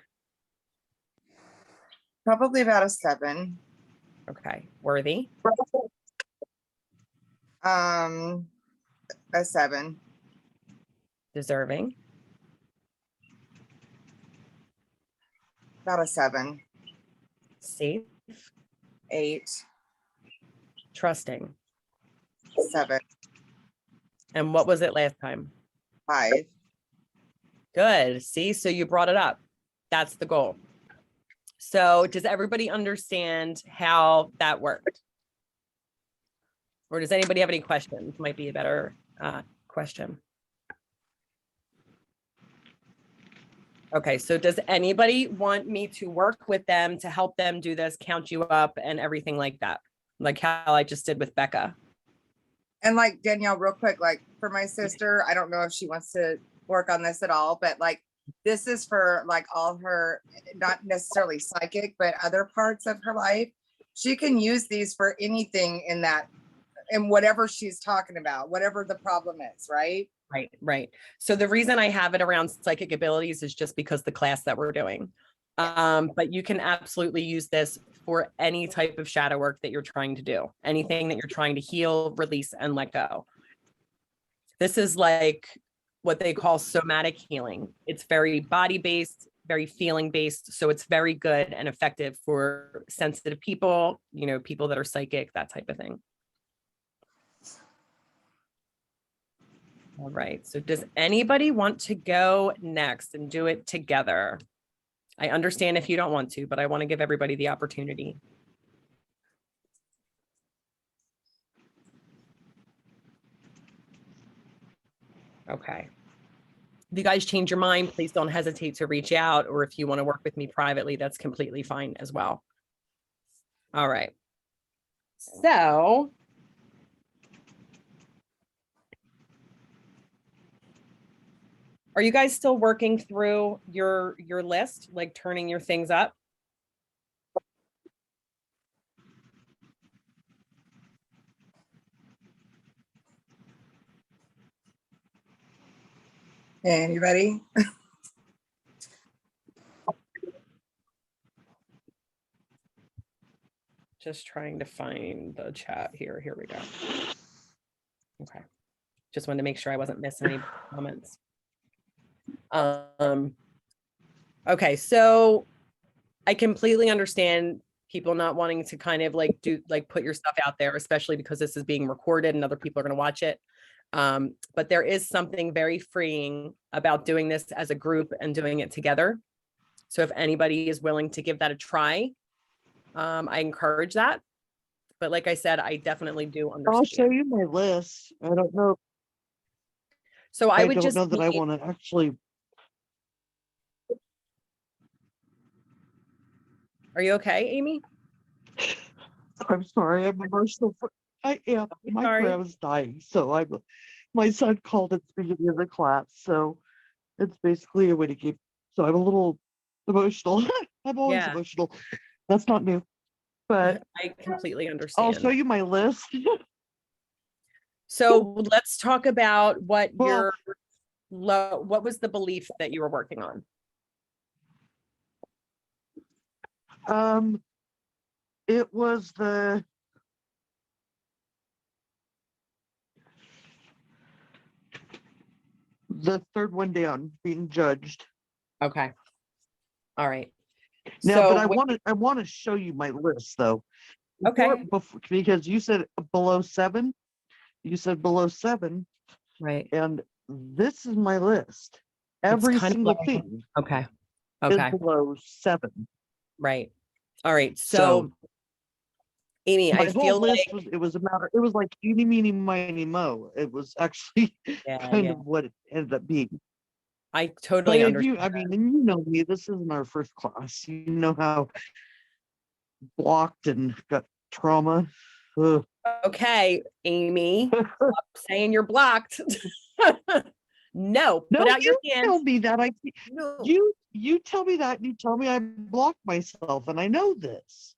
Probably about a 7. Okay. Worthy. A 7. Deserving. About a 7. Safe. 8. Trusting. 7. And what was it last time? 5. Good. See, so you brought it up. That's the goal. So does everybody understand how that worked? Or does anybody have any questions? Might be a better question. Okay, so does anybody want me to work with them to help them do this, count you up and everything like that? Like how I just did with Becca. And like Danielle, real quick, like for my sister, I don't know if she wants to work on this at all, but like this is for like all her, not necessarily psychic, but other parts of her life. She can use these for anything in whatever she's talking about, whatever the problem is, right? Right. So the reason I have it around psychic abilities is just because the class that we're doing. But you can absolutely use this for any type of shadow work that you're trying to do, anything that you're trying to heal, release, and let go. This is like what they call somatic healing. It's very body-based, very feeling-based. So it's very good and effective for sensitive people, people that are psychic, that type of thing. All right. So does anybody want to go next and do it together? I understand if you don't want to, but I want to give everybody the opportunity. Okay. If you guys change your mind, please don't hesitate to reach out, or if you want to work with me privately, that's completely fine as well. All right. So are you guys still working through your list, like turning your things up? And you ready? Just trying to find the chat here. Here we go. Okay. Just wanted to make sure I wasn't missing any comments. Okay, so I completely understand people not wanting to kind of like put your stuff out there, especially because this is being recorded and other people are going to watch it. But there is something very freeing about doing this as a group and doing it together. So if anybody is willing to give that a try, I encourage that. But like I said, I definitely do understand. I'll show you my list. I don't know. So I would don't just know that I need- want to actually. Are you okay, Amy? I'm sorry. I'm emotional. I am. My sorry. grandma's dying, so my son called at the beginning of the class, so it's basically a way to keep. So I'm a little emotional. I'm always Yeah. emotional. That's not new, but I completely I'll understand. show you my list. So let's talk about what Well- what was the belief that you were working on? It was the third one down, being judged. Okay. All right. Now, So but I want to show you my list though. Okay. Because you said below 7. You said below 7, right. and this is my list. Every kind of single like- thing Okay. is Okay. below 7. Right. All right. So Amy, My I whole feel list like it was like eeny, meeny, miny, mo. It was actually kind of what it ended up being. I But totally if understand. I mean, and you know me, this isn't our first class. You know how blocked and got trauma. Ugh. Okay, Amy, stop saying you're blocked. No, put No, out your you tell hand. me that No. you tell me that, and you tell me I blocked myself, and I know this.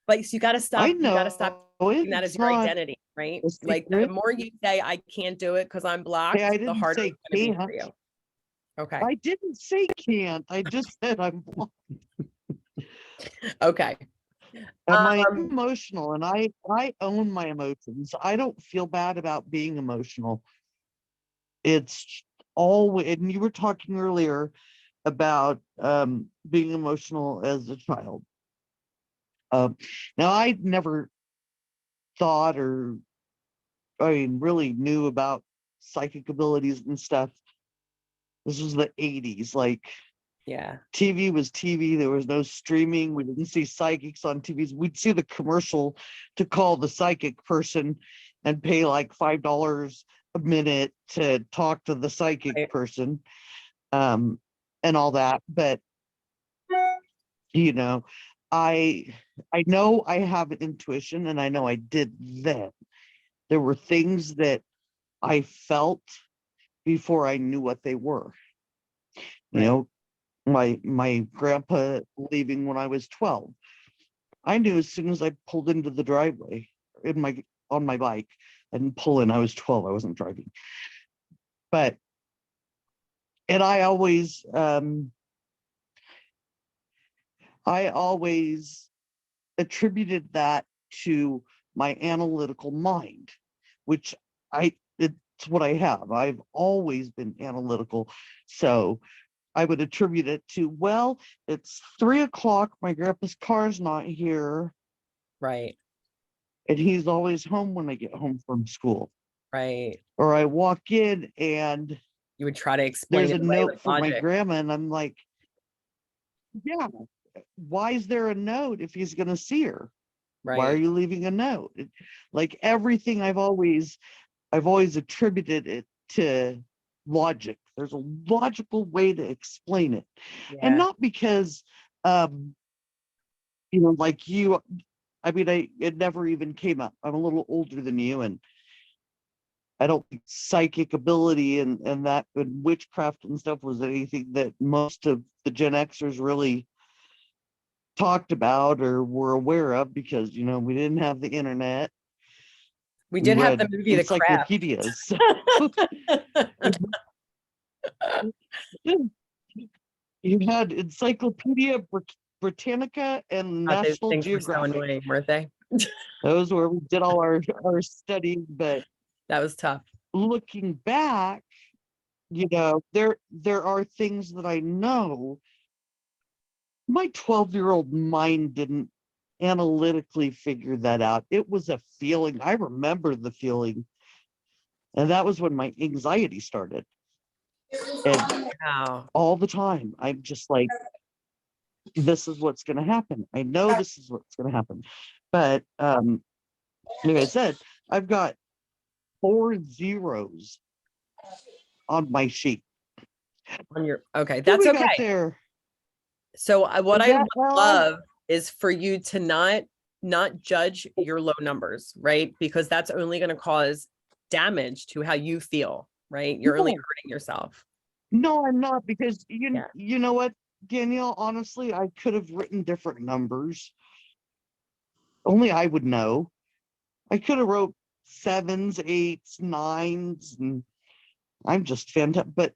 But you gotta stop, I you gotta know stop it. using that as It's your not identity, right? a Like the secret. more you say, I can't do it because I'm blocked, Hey, I the didn't harder say it's gonna be for can't. you. Okay, I didn't say can't. I just said I'm blocked. okay. Am I Um, emotional? And I own my emotions. I don't feel bad about being emotional. It's always, and you were talking earlier about being emotional as a child. Now I never thought or I mean really knew about psychic abilities and stuff. This was the 80s. Like yeah, TV was TV. There was no streaming. We didn't see psychics on TVs. We'd see the commercial to call the psychic person and pay like $5 a minute to talk to the psychic Right. person, um, and all that. But you know, I know I have an intuition, and I know I did then. There were things that I felt before I knew what they were. You right, know, my grandpa leaving when I was 12. I knew as soon as I pulled into the driveway on my bike. I didn't pull in. I was 12. I wasn't driving. But and I always attributed that to my analytical mind, which it's what I have. I've always been analytical. So I would attribute it to, well, it's 3 o'clock. My grandpa's car's not here, right, and he's always home when I get home from school. right. Or I walk in and You would try to explain there's a it away note with for my logic, grandma, and I'm like, yeah, why is there a note if he's going to see her? Why are right? you leaving a note? Like everything I've always attributed it to logic. There's a logical way to explain it. And Yeah, not because um like you, I mean, it never even came up. I'm a little older than you, and I don't think psychic ability and that and witchcraft and stuff was anything that most of the Gen Xers really talked about or were aware of, because we didn't have the internet. we We did have the read movie The Craft. encyclopedias. You had Encyclopedia Britannica and God, those National things were so Geographic. annoying, weren't they? Those were where we did all our studying. But That was tough. looking back, there are things that I know my 12-year-old mind didn't analytically figure that out. It was a feeling. I remember the feeling. And that was when my anxiety started. And Wow. all the time, I'm just like, this is what's going to happen. I know this is what's going to happen. But like I said, I've got 4 zeros on my sheet. On your okay, What do that's we okay. got there? So what Is I that would well? love is for you to not judge your low numbers, right? Because that's only going to cause damage to how you feel, right? You're only No, hurting yourself. no, I'm not, because Yeah. you know what, Danielle, honestly, I could have written different numbers. Only I would know. I could have wrote 7s, 8s, 9s, and I'm just fantastic. But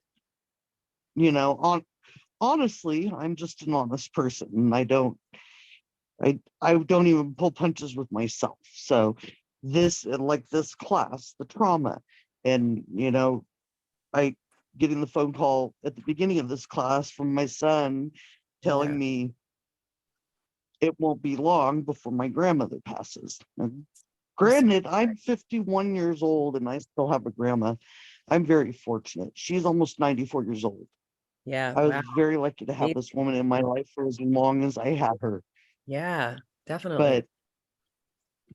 honestly, I'm just an honest person, and I don't even pull punches with myself. So like this class, the trauma, and I getting the phone call at the beginning of this class from my son telling Yeah. me it won't be long before my grandmother passes. And I'm so granted, sorry. I'm 51 years old and I still have a grandma. I'm very fortunate. She's almost 94 years old. Yeah. I was Wow. very lucky to have Amazing. this woman in my life for as long as I had her. Yeah, definitely. But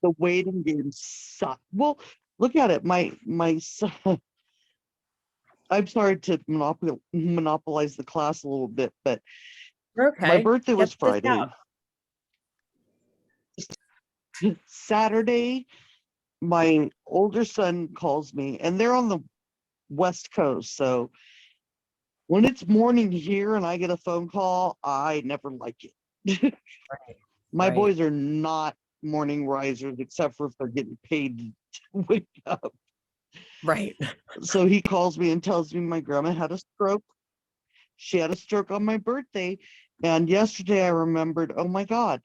the waiting game sucked. Well, look at it. My son, I'm sorry to monopolize the class a little bit, but You're my okay. birthday Get was this Friday. out. Saturday, my older son calls me, and they're on the West Coast. So when it's morning here and I get a phone call, I never like it. My Right. boys are not morning risers, except for if they're getting paid to wake up. Right. So he calls me and tells me my grandma had a stroke. She had a stroke on my birthday. And yesterday I remembered, oh my God,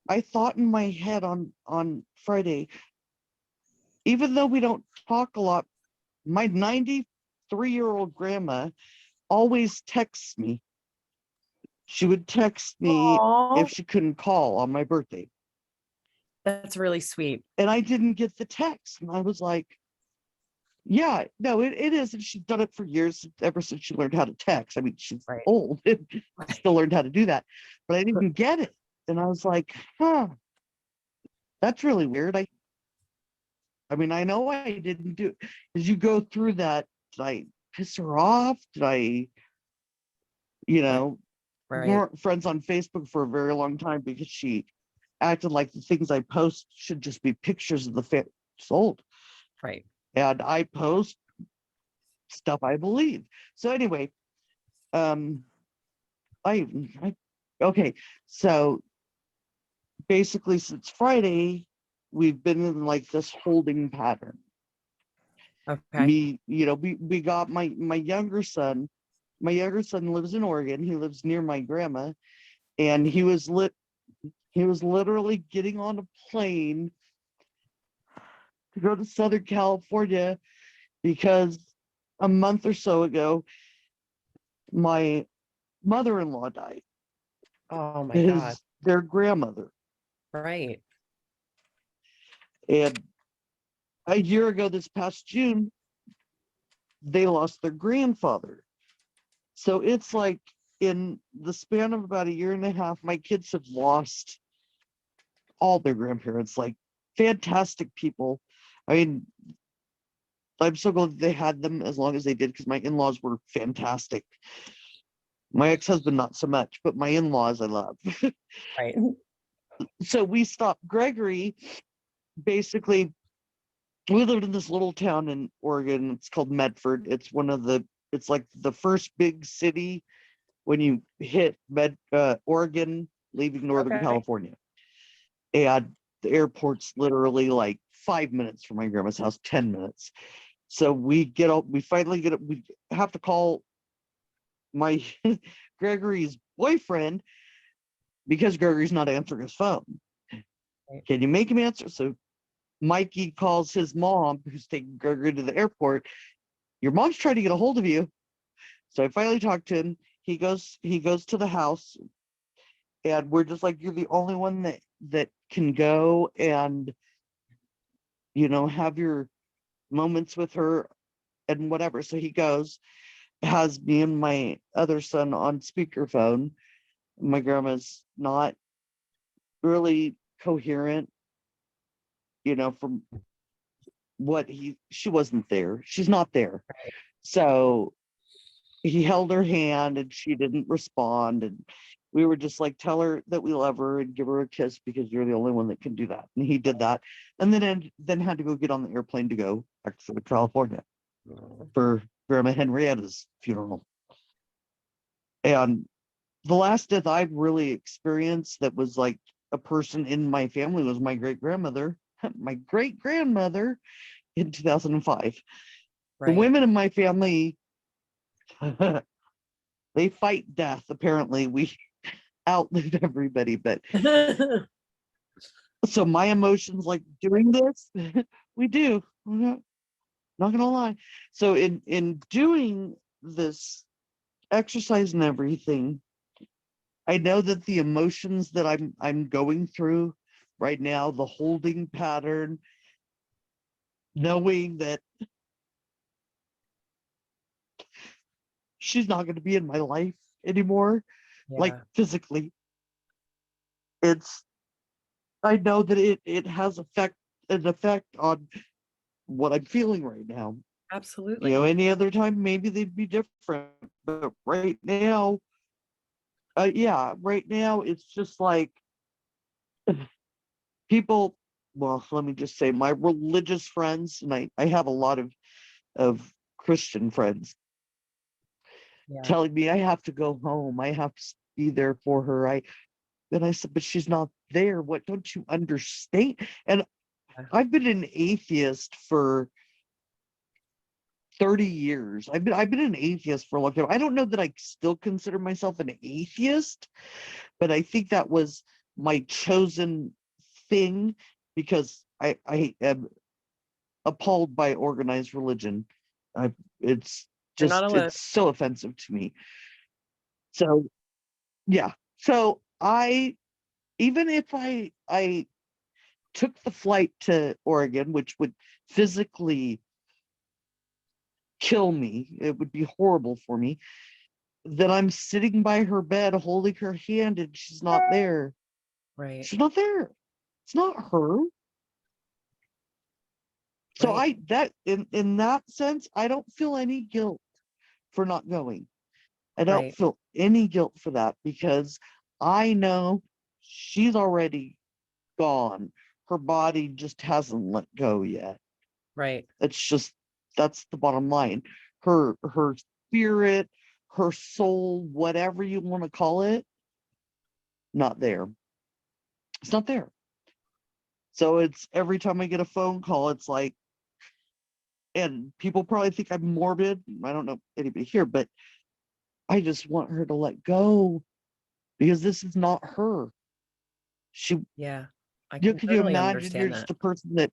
I thought in my head on Friday, even though we don't talk a lot, my 93-year-old grandma always texts me. She would text me Aw, if she couldn't call on my birthday. that's really sweet. And I didn't get the text. And I was like, yeah, no, it is. And she's done it for years, ever since she learned how to text. I mean, she's Right. old and still learned how to do that. But I didn't get it. And I was like, huh, that's really weird. I mean, I know I didn't do it. As you go through that, did I piss her off? Did I, you know, we Right. weren't friends on Facebook for a very long time because she acted like the things I post should just be pictures of the sold. Right. And I post stuff I believe. So anyway, I okay. So basically since Friday, we've been in like this holding pattern. Okay. We got my younger son. My younger son lives in Oregon. He lives near my grandma, and he was literally getting on a plane to go to Southern California because a month or so ago, my mother-in-law died. Oh my God. Their grandmother. Right. And a year ago, this past June, they lost their grandfather. So it's like in the span of about a year and a half, my kids have lost all their grandparents, like fantastic people. I mean, I'm so glad they had them as long as they did because my in-laws were fantastic. My ex-husband, not so much, but my in-laws I love. Right. So we stopped Gregory. Basically, we lived in this little town in Oregon. It's called Medford. It's like the first big city when you hit Oregon, leaving Northern Okay. California. And the airport's literally like 5 minutes from my grandma's house, 10 minutes. So we finally get up, we have to call my Gregory's boyfriend because Gregory's not answering his phone. Right. Can you make him answer? So Mikey calls his mom, who's taking Gregory to the airport. Your mom's trying to get a hold of you. So I finally talked to him. He goes to the house, and we're just like, you're the only one that can go and have your moments with her and whatever. So he goes, has me and my other son on speakerphone. My grandma's not really coherent, from what she wasn't there. She's not there. So he held her hand and she didn't respond. And we were just like, tell her that we love her and give her a kiss because you're the only one that can do that. And he did that. And then had to go get on the airplane to go back to California for Grandma Henrietta's funeral. And the last death I've really experienced that was like a person in my family was my great-grandmother, my great-grandmother in 2005. Right. The women in my family, they fight death. Apparently, we outlive everybody. But so my emotions, like doing this, we do. I'm not gonna lie. So in doing this exercise and everything, I know that the emotions that I'm going through right now, the holding pattern, knowing that she's not going to be in my life anymore, like Yeah. physically. I know that it has an effect on what I'm feeling right now. Absolutely. Any other time maybe they'd be different, but right now, right now it's just like people well, let me just say my religious friends, and I have a lot of Christian friends Yeah. telling me I have to go home. I have to be there for her. Then I said, but she's not there. What don't you understand? And I've been an atheist for 30 years. I've been an atheist for a long time. I don't know that I still consider myself an atheist, but I think that was my chosen thing because I am appalled by organized religion. It's You're not just alone. it's so offensive to me. So yeah. So even if I took the flight to Oregon, which would physically kill me, it would be horrible for me, then I'm sitting by her bed holding her hand and she's not there. Right. She's not there. It's not her. So Right. that in that sense, I don't feel any guilt for not going. I don't Right. feel any guilt for that because I know she's already gone. Her body just hasn't let go yet. Right. That's the bottom line. Her spirit, her soul, whatever you want to call it, not there. It's not there. So it's every time I get a phone call, it's like, and people probably think I'm morbid. I don't know anybody here, but I just want her to let go because this is not her. She, Yeah. I you can could you totally imagine you're understand just that. a person that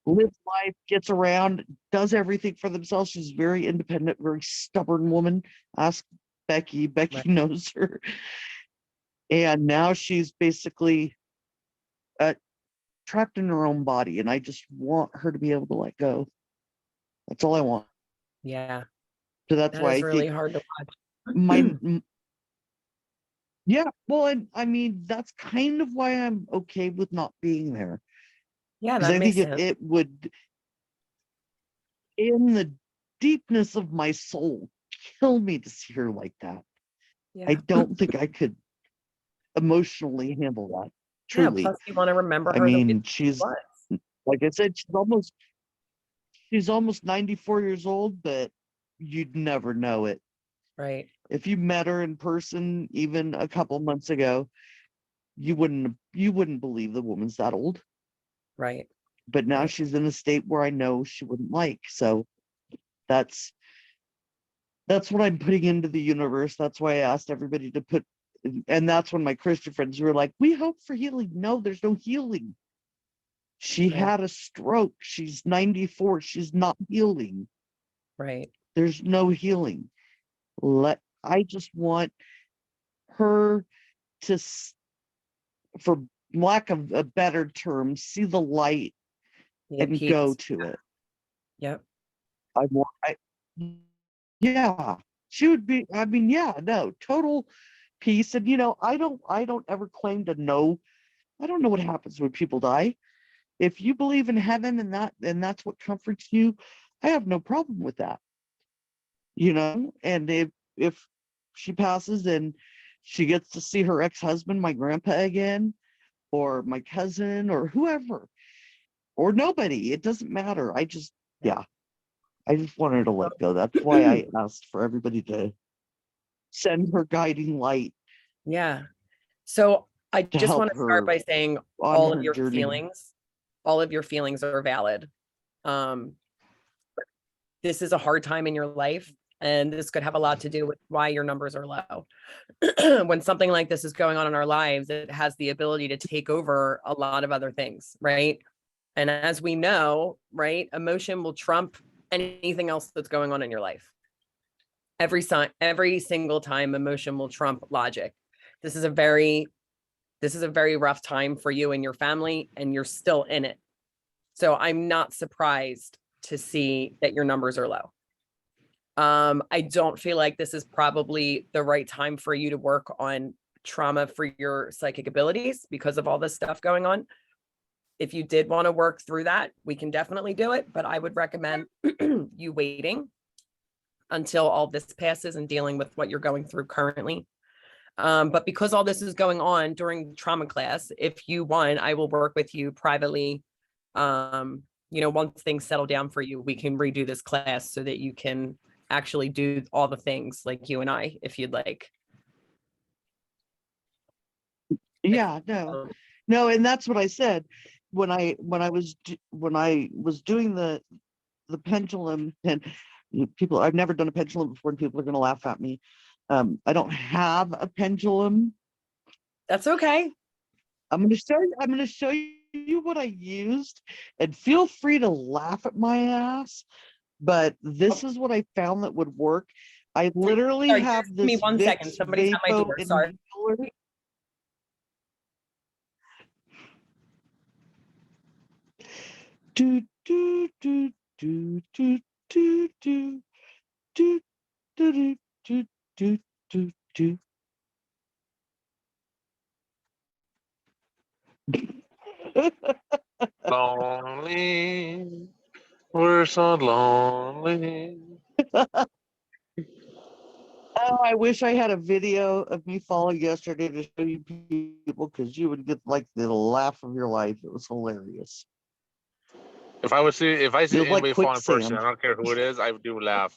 lives life, gets around, does everything for themselves. She's very independent, very stubborn woman. Ask Becky. Becky Right. knows her. And now she's basically uh, trapped in her own body. And I just want her to be able to let go. That's all I want. Yeah. So that's That why is I really think hard to watch. yeah, well, and I mean, that's kind of why I'm okay with not being there. Yeah, Because that I think makes sense. it would, in the deepness of my soul, kill me to see her like that. I Yeah. don't think I could emotionally handle that, Yeah. truly. Plus you want to remember I her the way mean, she was. like I said, she's almost 94 years old, but you'd never know it. Right. If you met her in person even a couple months ago, you wouldn't believe the woman's that old. Right. But now Right. she's in a state where I know she wouldn't like. So that's what I'm putting into the universe. That's why I asked everybody to put, and that's when my Christian friends were like, we hope for healing. No, there's no healing. She Right. had a stroke. She's 94. She's not healing. Right. There's no healing. I just want her to, for lack of a better term, see the light Be at and go peace. to it. Yep. Yeah, she would be, I mean, yeah, no, total peace. And I don't ever claim to know. I don't know what happens when people die. If you believe in heaven and that's what comforts you, I have no problem with that. And if she passes and she gets to see her ex-husband, my grandpa again, or my cousin or whoever, or nobody, it doesn't matter. Yeah, I just want her to let go. That's why I asked for everybody to send her guiding light Yeah. So I to just want help to start her by saying on all of her your journey. feelings are valid. Um, this is a hard time in your life, and this could have a lot to do with why your numbers are low. When something like this is going on in our lives, it has the ability to take over a lot of other things, right? And as we know, right, emotion will trump anything else that's going on in your life. Every single time, emotion will trump logic. This is a very rough time for you and your family, and you're still in it. So I'm not surprised to see that your numbers are low. I don't feel like this is probably the right time for you to work on trauma for your psychic abilities because of all this stuff going on. If you did want to work through that, we can definitely do it, but I would recommend you waiting until all this passes and dealing with what you're going through currently. But because all this is going on during trauma class, if you want, I will work with you privately Once things settle down for you, we can redo this class so that you can actually do all the things like you and I, if you'd like. Yeah, no, and that's what I said when I was doing the pendulum, and people, I've never done a pendulum before, and people are going to laugh at me. I don't have a pendulum. That's okay. I'm going to show you what I used, and feel free to laugh at my ass, but this is what I found that would work. I literally Sorry, have give me this 1 second. Vicks Somebody's at my Vapo door. Sorry. inhaler. Do do do do do do do do do do do do do. Lonely. We're so lonely. Oh, I wish I had a video of me falling yesterday to show you people, because you would get like the laugh of your life. It was hilarious. If I see Feels like anybody fall in person, quicksand. I don't care who it is, I do laugh.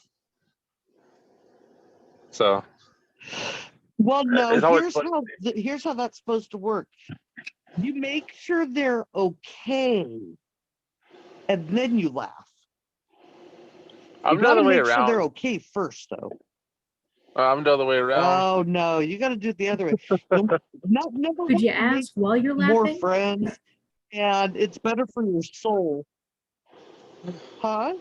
So Well, no, it's always funny. here's how that's supposed to work. You make sure they're okay, and then you laugh. I'm You the other gotta way make sure they're around. okay first, though. I'm the other way around. Oh no, you got to do it the other way. Never Could you make ask while you're more laughing? friends, and it's better for your soul. Huh?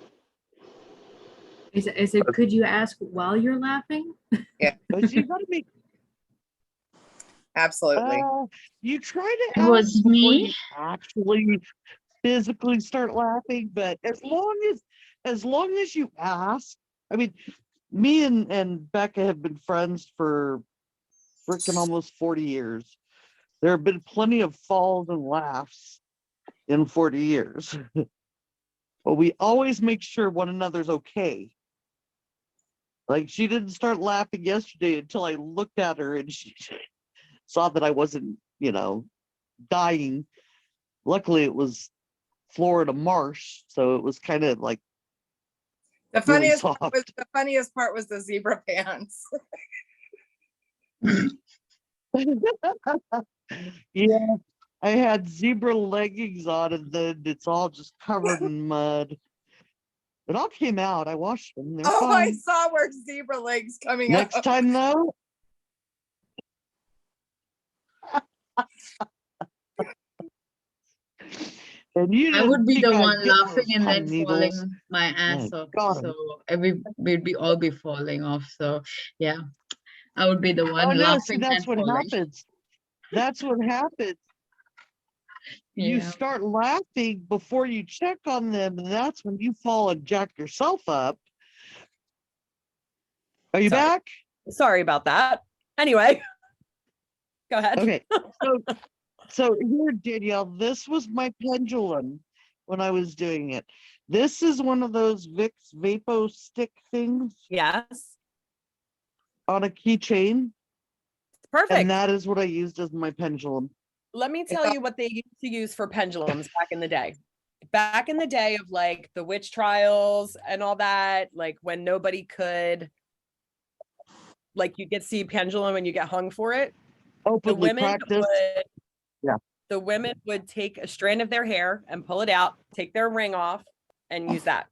I said, could you ask while you're laughing? But you got to make. Absolutely. You try to It was ask before me. you actually physically start laughing, but as long as you ask, I mean, me and Becca have been friends for freaking almost 40 years. There have been plenty of falls and laughs in 40 years. But we always make sure one another's okay. Like, she didn't start laughing yesterday until I looked at her and she saw that I wasn't, dying. Luckily, it was Florida marsh, so it was kind of like The really funniest part was the zebra pants. Yeah, I had zebra leggings on, and then it's all just covered in mud. It all came out. I washed them. They're Oh, I fine. saw where zebra legs coming Next up. time, though. And you I didn't would be think the I'd one get laughing those and pine then needles. falling my ass My off. God. So we'd be all be falling off. So yeah, I would be the Oh one no, see, laughing that's and what falling. happens. That's what happens. You Yeah. start laughing before you check on them, and that's when you fall and jack yourself up. Are you Sorry. back? Sorry about that. Anyway, go ahead. Okay. So here, Danielle, this was my pendulum when I was doing it. This is one of those Vicks Vapo stick things Yes. on a keychain, Perfect. and that is what I used as my pendulum. Let me tell you what they used to use for pendulums back in the day. Back in the day of like the witch trials and all that, like when nobody could, like you get see pendulum and you get hung for it. Openly practice. The women would take a strand of their hair and pull it out, take their ring off, and use that.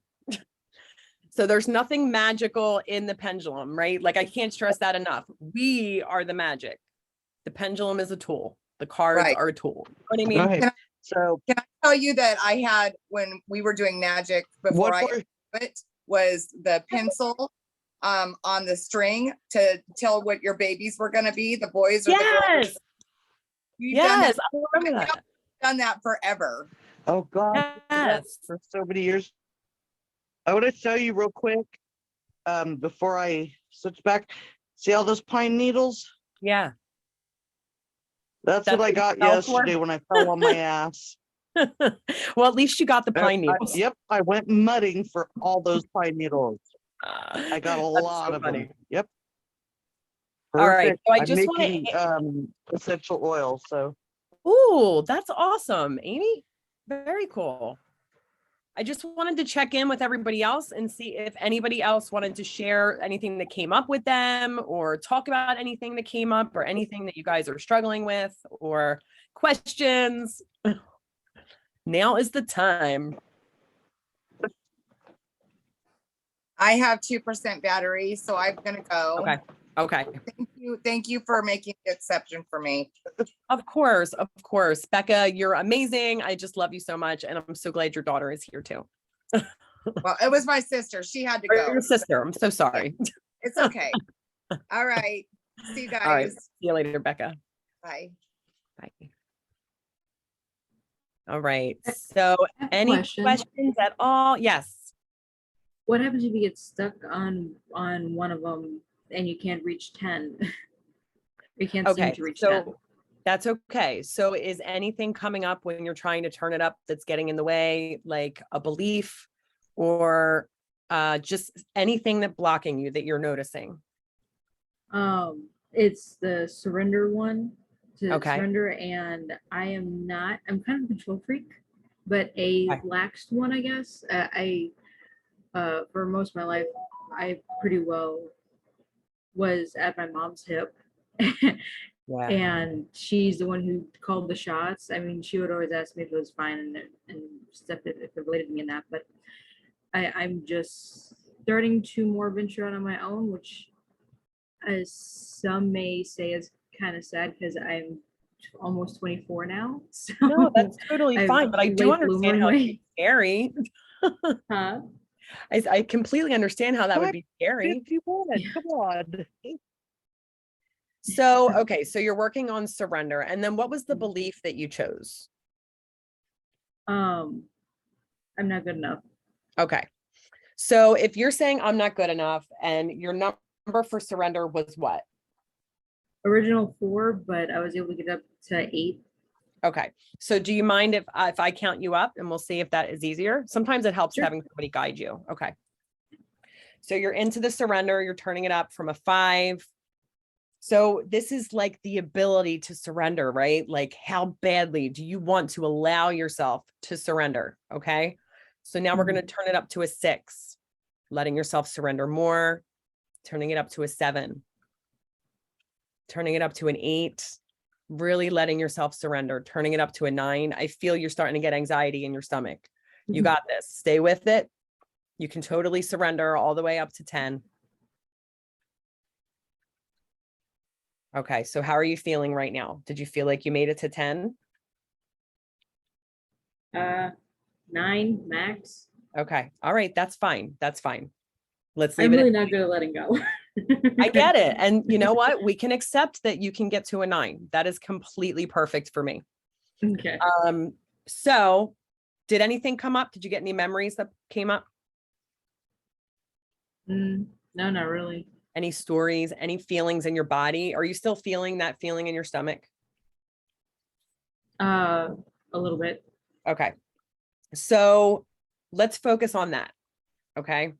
So there's nothing magical in the pendulum, right? Like I can't stress that enough. We are the magic. The pendulum is a tool. The cards Right. are a tool. You know what I mean? Right. So Can I tell you that I had, when we were doing magic before I knew it, was the pencil on the string to tell what your babies were going to be, the boys or the girls. Yes. You've done Yes. that, I remember that. done that forever. oh God, Yes. for so many years. I want to show you real quick, before I switch back. See all those pine needles? Yeah. That's That's what I what you got fell for? yesterday when I fell on my ass. Well, at least you got the pine needles. Yep, I went mudding for all those pine needles. I got a That's lot so of funny. them. Yep. All right. Perfect. So I I'm just want making to. essential oil. So Ooh, that's awesome, Amy. Very cool. I just wanted to check in with everybody else and see if anybody else wanted to share anything that came up with them or talk about anything that came up or anything that you guys are struggling with or questions. Now is the time. I have 2% battery, so I'm gonna go. Okay. Okay. Thank you for making the exception for me. Of course. Of course. Becca, you're amazing. I just love you so much. And I'm so glad your daughter is here too. Well, it was my sister. She had to Or go. your sister. I'm so sorry. It's okay. All right. See you All right. guys. See you later, Becca. Bye. Bye. All right. So I have a any question. questions at all? Yes. What happens if you get stuck on one of them and you can't reach 10? You can't seem Okay. to reach 10. So that's okay. So is anything coming up when you're trying to turn it up that's getting in the way, like a belief or just anything that blocking you that you're noticing? It's the surrender one, to Okay. surrender, and I'm kind of a control freak, but a Okay. laxed one, I guess. For most of my life, I pretty well was at my mom's hip. Yeah. And she's the one who called the shots. I mean, she would always ask me if it was fine and stuff if it related to me in that. But I'm just starting to more venture out on my own, which, as some may say, is kind of sad because I'm almost 24 now. So No, that's totally I'm fine. But I do late understand bloomer how it'd way. be scary. Huh? I completely understand how that would be scary. 51, come on. So, okay. So you're working on surrender. And then what was the belief that you chose? I'm not good enough. Okay. So if you're saying I'm not good enough and your number for surrender was what? Original 4, but I was able to get up to 8. Okay. So do you mind if I count you up and we'll see if that is easier? Sometimes it helps Sure. having somebody guide you. Okay. So you're into the surrender, you're turning it up from a 5. So this is like the ability to surrender, right? Like how badly do you want to allow yourself to surrender? Okay. So now we're going to turn it up to a 6, letting yourself surrender more, turning it up to a 7, turning it up to an 8, really letting yourself surrender, turning it up to a 9. I feel you're starting to get anxiety in your stomach. You got this. Stay with it. You can totally surrender all the way up to 10. Okay. So how are you feeling right now? Did you feel like you made it to 10? 9 max. Okay. All right. That's fine. That's fine. Let's I'm leave it really at not good at letting go. I get it. And you know what? We can accept that you can get to a 9. That is completely perfect for me. Okay. So did anything come up? Did you get any memories that came up? No, not really. Any stories, any feelings in your body? Are you still feeling that feeling in your stomach? A little bit. Okay. So let's focus on that. Okay.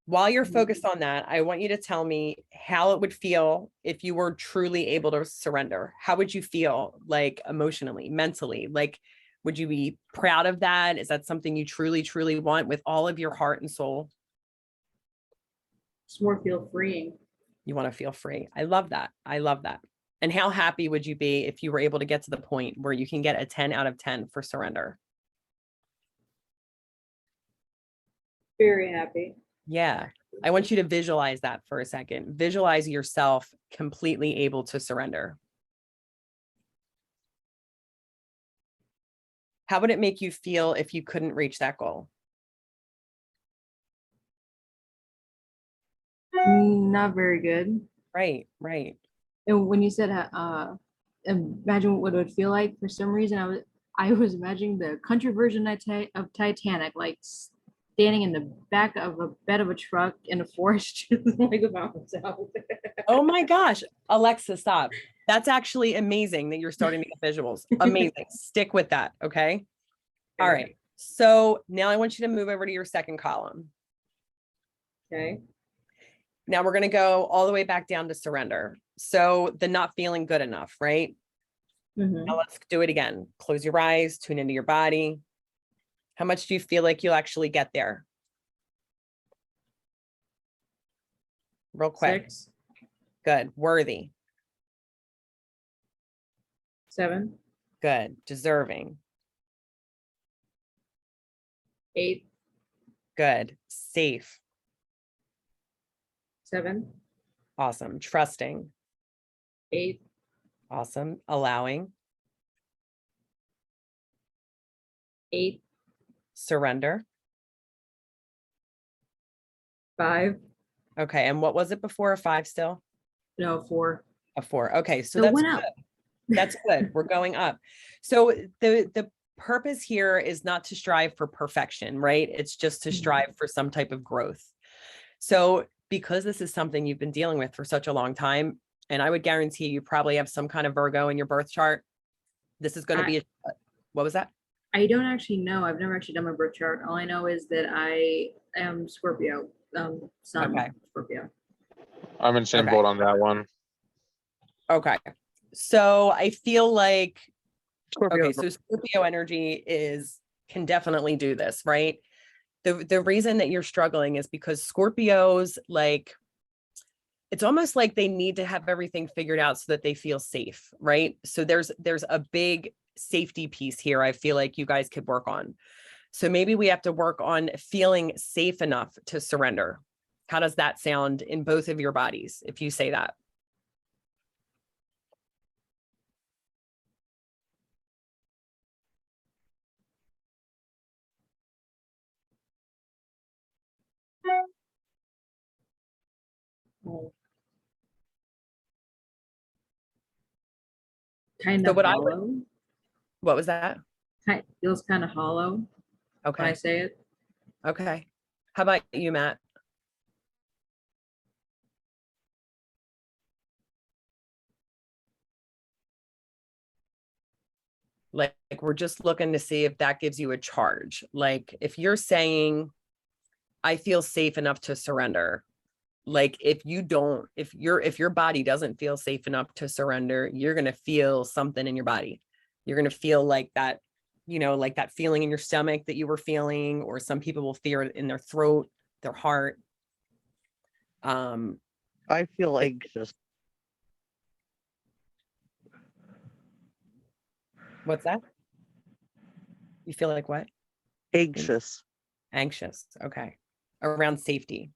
While you're focused on that, I want you to tell me how it would feel if you were truly able to surrender. How would you feel, like emotionally, mentally? Like, would you be proud of that? Is that something you truly, truly want with all of your heart and soul? Just more feel freeing. You want to feel free. I love that. I love that. And how happy would you be if you were able to get to the point where you can get a 10 out of 10 for surrender? Very happy. Yeah. I want you to visualize that for a second. Visualize yourself completely able to surrender. How would it make you feel if you couldn't reach that goal? Not very good. Right, right. And when you said imagine what it would feel like, for some reason I was imagining the country version of Titanic, like standing in the back of a bed of a truck in a forest, like about myself. Oh my gosh. Alexa, stop. That's actually amazing that you're starting to get visuals. Amazing. Stick with that. Okay. All right. So now I want you to move over to your second column. Okay. Now we're going to go all the way back down to surrender. So the not feeling good enough, right? Mhm. Now let's do it again. Close your eyes, tune into your body. How much do you feel like you'll actually get there? Real quick. 6, Good. Worthy. 7, Good. Deserving. 8, Good. Safe. 7, Awesome. Trusting. 8, Awesome. Allowing. 8, Surrender. 5, Okay. And what was it before? A 5 still? no, 4. A 4. Okay. So So it that's went good. up. That's good. We're going up. So the purpose here is not to strive for perfection, right? It's just to Mhm. strive for some type of growth. So because this is something you've been dealing with for such a long time, and I would guarantee you probably have some kind of Virgo in your birth chart. This is going to be, what was that? I don't actually know. I've never actually done my birth chart. All I know is that I am Scorpio, sun Okay. Scorpio. I'm in same Okay. boat on that one. Okay. So I feel like, Scorpio. okay, so Scorpio energy can definitely do this, right? The reason that you're struggling is because Scorpios, like, it's almost like they need to have everything figured out so that they feel safe, right? So there's a big safety piece here I feel like you guys could work on. So maybe we have to work on feeling safe enough to surrender. How does that sound in both of your bodies if you say that? Kind So of what I would, hollow. what was that? Feels kind of hollow when I Okay. say it. Okay. How about you, Matt? Like we're just looking to see if that gives you a charge. Like if you're saying, I feel safe enough to surrender. Like if your body doesn't feel safe enough to surrender, you're going to feel something in your body. You're going to feel like that, like that feeling in your stomach that you were feeling, or some people will feel it in their throat, their heart. I feel anxious. What's that? You feel like what? Anxious. Anxious. Okay. Around safety,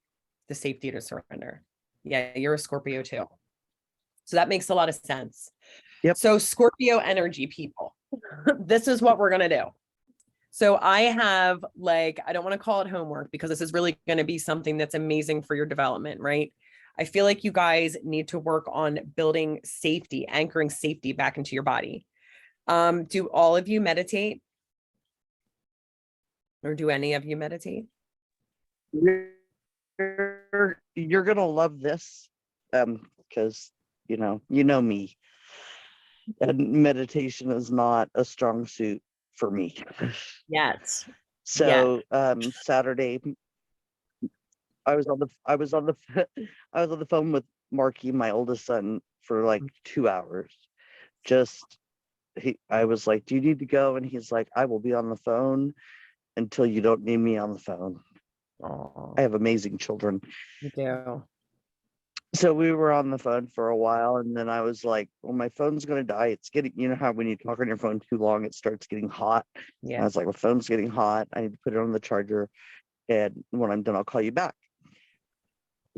the safety to surrender. Yeah, you're a Scorpio too. So that makes a lot of sense. Yep. So Scorpio energy people, this is what we're going to do. So I have I don't want to call it homework because this is really going to be something that's amazing for your development, right? I feel like you guys need to work on building safety, anchoring safety back into your body. Do all of you meditate? Or do any of you meditate? You're gonna love this, because you know me, and meditation is not a strong suit for me. Yes. So Saturday I was on the I was on the phone with Marky, my oldest son, for like 2 hours. Just I was like, "Do you need to go?" And he's like, "I will be on the phone until you don't need me on the phone." Oh, I have amazing children. you do. So we were on the phone for a while, and then I was like, "Well, my phone's gonna die. It's getting, you know how when you talk on your phone too long, it starts getting hot." And I Yeah. was like, "My phone's getting hot. I need to put it on the charger, and when I'm done, I'll call you back."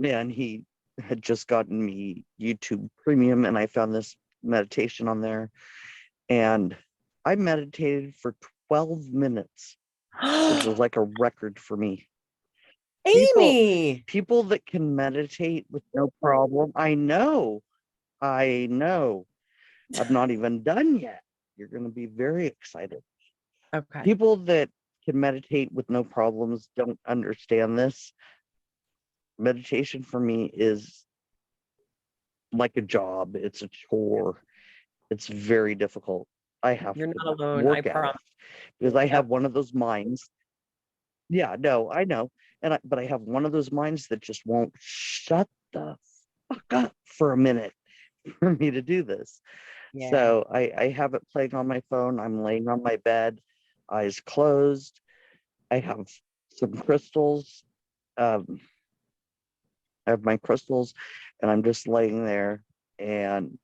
And he had just gotten me YouTube Premium, and I found this meditation on there, and I meditated for 12 minutes, which is like a record for me. Amy. People that can meditate with no problem. I know. I'm not even done yet. You're going to be very excited. Okay. People that can meditate with no problems don't understand this. Meditation for me is like a job. It's a chore. It's very difficult. I have You're to not alone. I work at it promise. because I Yep. have one of those minds. Yeah, no, I know. But I have one of those minds that just won't shut the fuck up for a minute for me to do this. Yeah. So I have it playing on my phone. I'm laying on my bed, eyes closed. I have some crystals. I have my crystals, and I'm just laying there. And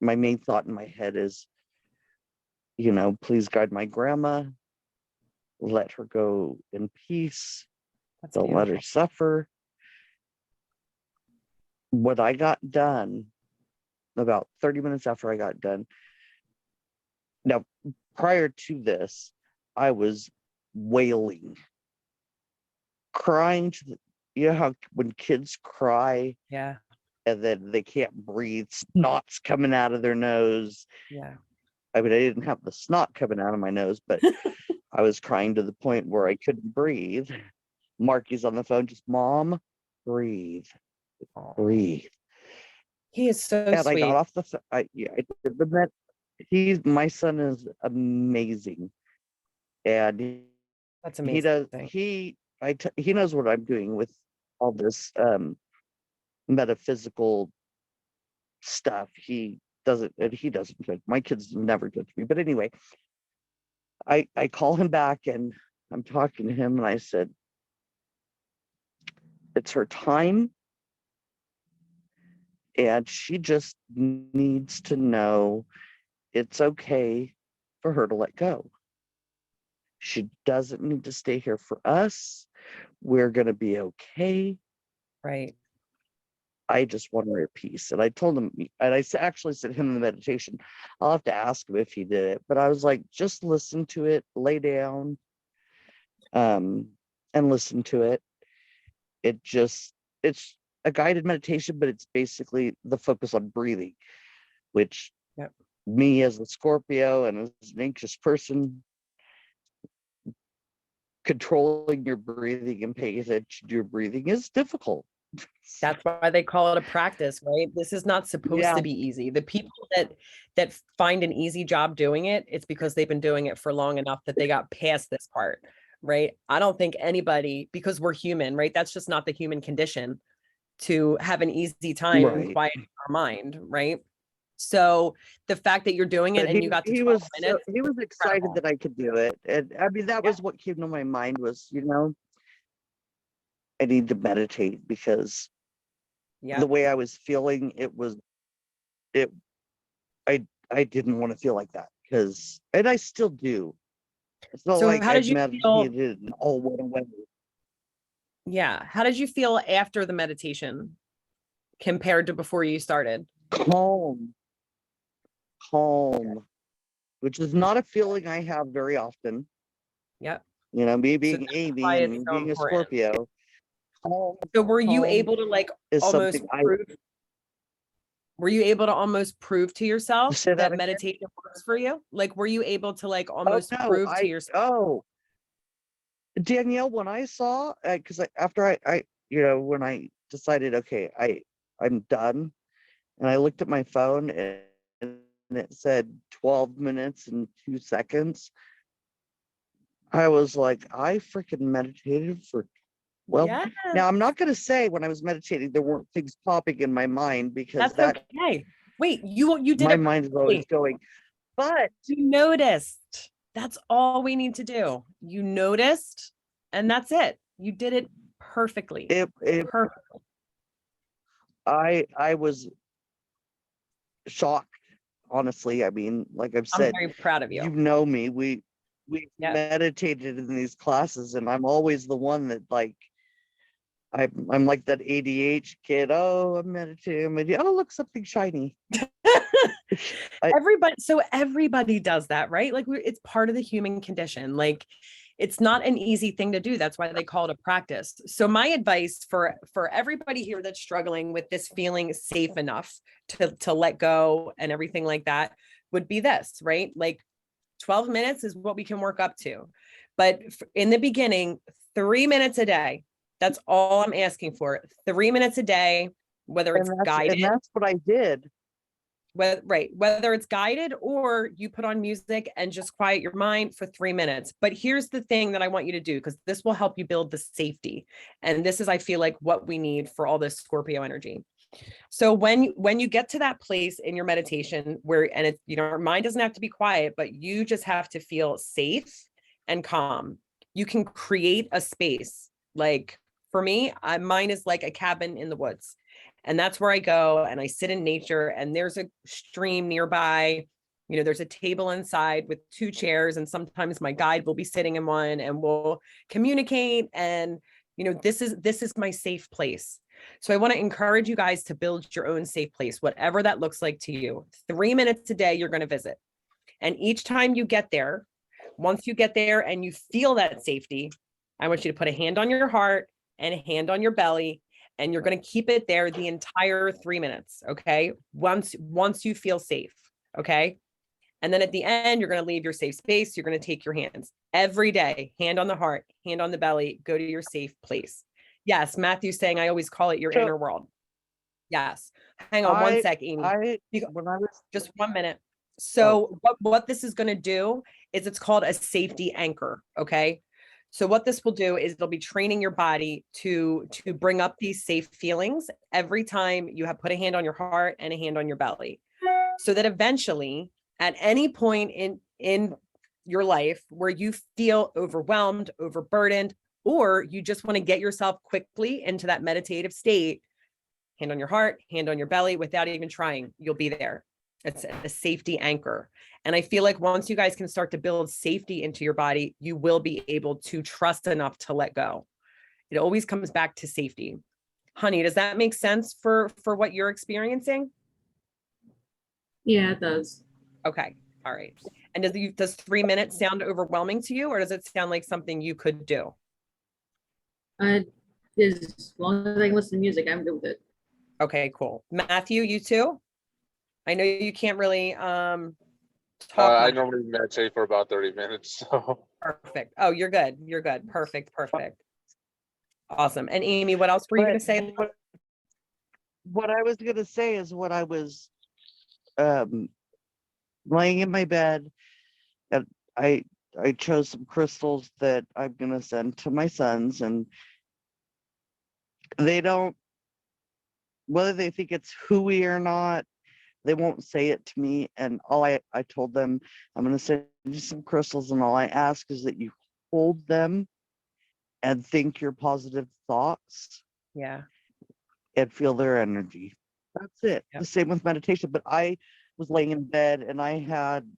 my main thought in my head is, please guide my grandma. Let her go in peace. That's Don't let her beautiful. suffer. What I got done, about 30 minutes after I got done. Now, prior to this, I was wailing, crying you know how when kids cry Yeah. and then they can't breathe, snot's coming out of their nose. Yeah. I mean, I didn't have the snot coming out of my nose, but I was crying to the point where I couldn't breathe. Marky's on the phone, just mom, breathe, breathe. He is so And I sweet. got off I did the med. My son is amazing, and That's he amazing. does he knows what I'm doing with all this metaphysical stuff. He doesn't judge. My kids never judge me, but anyway, I call him back and I'm talking to him and I said, it's her time and she just needs to know it's okay for her to let go. She doesn't need to stay here for us. We're going to be okay. Right. I just want her peace. And I told him, and I actually said him in the meditation, I'll have to ask him if he did it. But I was like, just listen to it, lay down, and listen to it. It's a guided meditation, but it's basically the focus on breathing, which Yep. me as a Scorpio and as an anxious person, controlling your breathing and paying attention to your breathing is difficult. That's why they call it a practice, right? This is not supposed to be easy. The people that find an easy job doing it, it's because they've been doing it for long enough that they got past this part, right? I don't think anybody, because we're human, right? That's just not the human condition to have an easy time Right. quieting our mind, right? So the fact that you're doing it But and you got to he 12 was minutes, he was excited incredible. that I could do it. And I mean, that was what came to my mind was, I need to meditate because Yeah. the way I was feeling, I didn't want to feel like that and I still do. It's not So like how I've did you feel? meditated and all went away. Yeah. How did you feel after the meditation compared to before you started? Calm, which is not a feeling I have very often. Yep. Me So being that's Amy why it's and so being a important. Scorpio. So were you Calm able to is almost something prove? Were you able to almost prove to yourself say that that again? meditation works for you? Were you able to Oh almost no, prove to yourself? Danielle, when I saw, because after when I decided, okay, I'm done, and I looked at my phone and it said 12 minutes and 2 seconds. I was like, I freaking meditated for Yeah, now I'm not going to say when I was meditating there weren't things popping in my mind because that's okay. Wait, you did my it mind is always perfectly. going, but You noticed. That's all we need to do. You noticed, and that's it. You did it perfectly. it Perfect. I was shocked, honestly. I mean, like I've I'm said, very proud of you you. know me. We Yeah. meditated in these classes, and I'm always the one that I'm like that ADH kid. Oh, I'm meditating. Oh, look, something shiny. Everybody does that, right? It's part of the human condition. It's not an easy thing to do. That's why they call it a practice. So my advice for everybody here that's struggling with this feeling safe enough to let go and everything like that would be this, right? 12 minutes is what we can work up to. But in the beginning, 3 minutes a day. That's all I'm asking for. 3 minutes a day, whether it's guided. And that's what I did. Whether it's guided or you put on music and just quiet your mind for 3 minutes. But here's the thing that I want you to do, because this will help you build the safety. And this is, I feel like, what we need for all this Scorpio energy. So when you get to that place in your meditation where, and it's, you know, your mind doesn't have to be quiet, but you just have to feel safe and calm. You can create a space. Like for me, mine is like a cabin in the woods. And that's where I go and I sit in nature, and there's a stream nearby. You know, there's a table inside with 2 chairs, and sometimes my guide will be sitting in one and we'll communicate. And, you know, this is my safe place. So I want to encourage you guys to build your own safe place, whatever that looks like to you. 3 minutes a day, you're going to visit. And each time you get there, once you get there and you feel that safety, I want you to put a hand on your heart and a hand on your belly, and you're going to keep it there the entire 3 minutes. Okay. Once you feel safe. Okay. And then at the end, you're going to leave your safe space. You're going to take your hands every day, hand on the heart, hand on the belly, go to your safe place. Yes. Matthew's saying, I always call it your So- inner world. Yes. Hang on one sec, Amy. When I was Just 1 minute. So what this is going to do is it's called a safety anchor. Okay. So what this will do is it'll be training your body to bring up these safe feelings every time you have put a hand on your heart and a hand on your belly, so that eventually at any point in your life where you feel overwhelmed, overburdened, or you just want to get yourself quickly into that meditative state, hand on your heart, hand on your belly, without even trying, you'll be there. It's a safety anchor. And I feel like once you guys can start to build safety into your body, you will be able to trust enough to let go. It always comes back to safety. Honey, does that make sense for what you're experiencing? Yeah, it does. Okay. All right. And does 3 minutes sound overwhelming to you, or does it sound like something you could do? As long as I can listen to music, I'm good with it. Okay, cool. Matthew, you too? I know you can't really talk I much. normally meditate for about 30 minutes. So Perfect. Oh, you're good. You're good. Perfect. Awesome. And Amy, what else were you going to say? What I was gonna say is what I was laying in my bed, and I chose some crystals that I'm gonna send to my sons, and they don't, whether they think it's hooey or not, they won't say it to me. And all I told them, I'm gonna send you some crystals, and all I ask is that you hold them and think your positive thoughts Yeah. and feel their energy. That's it. Yep. The same with meditation. But I was laying in bed and I had,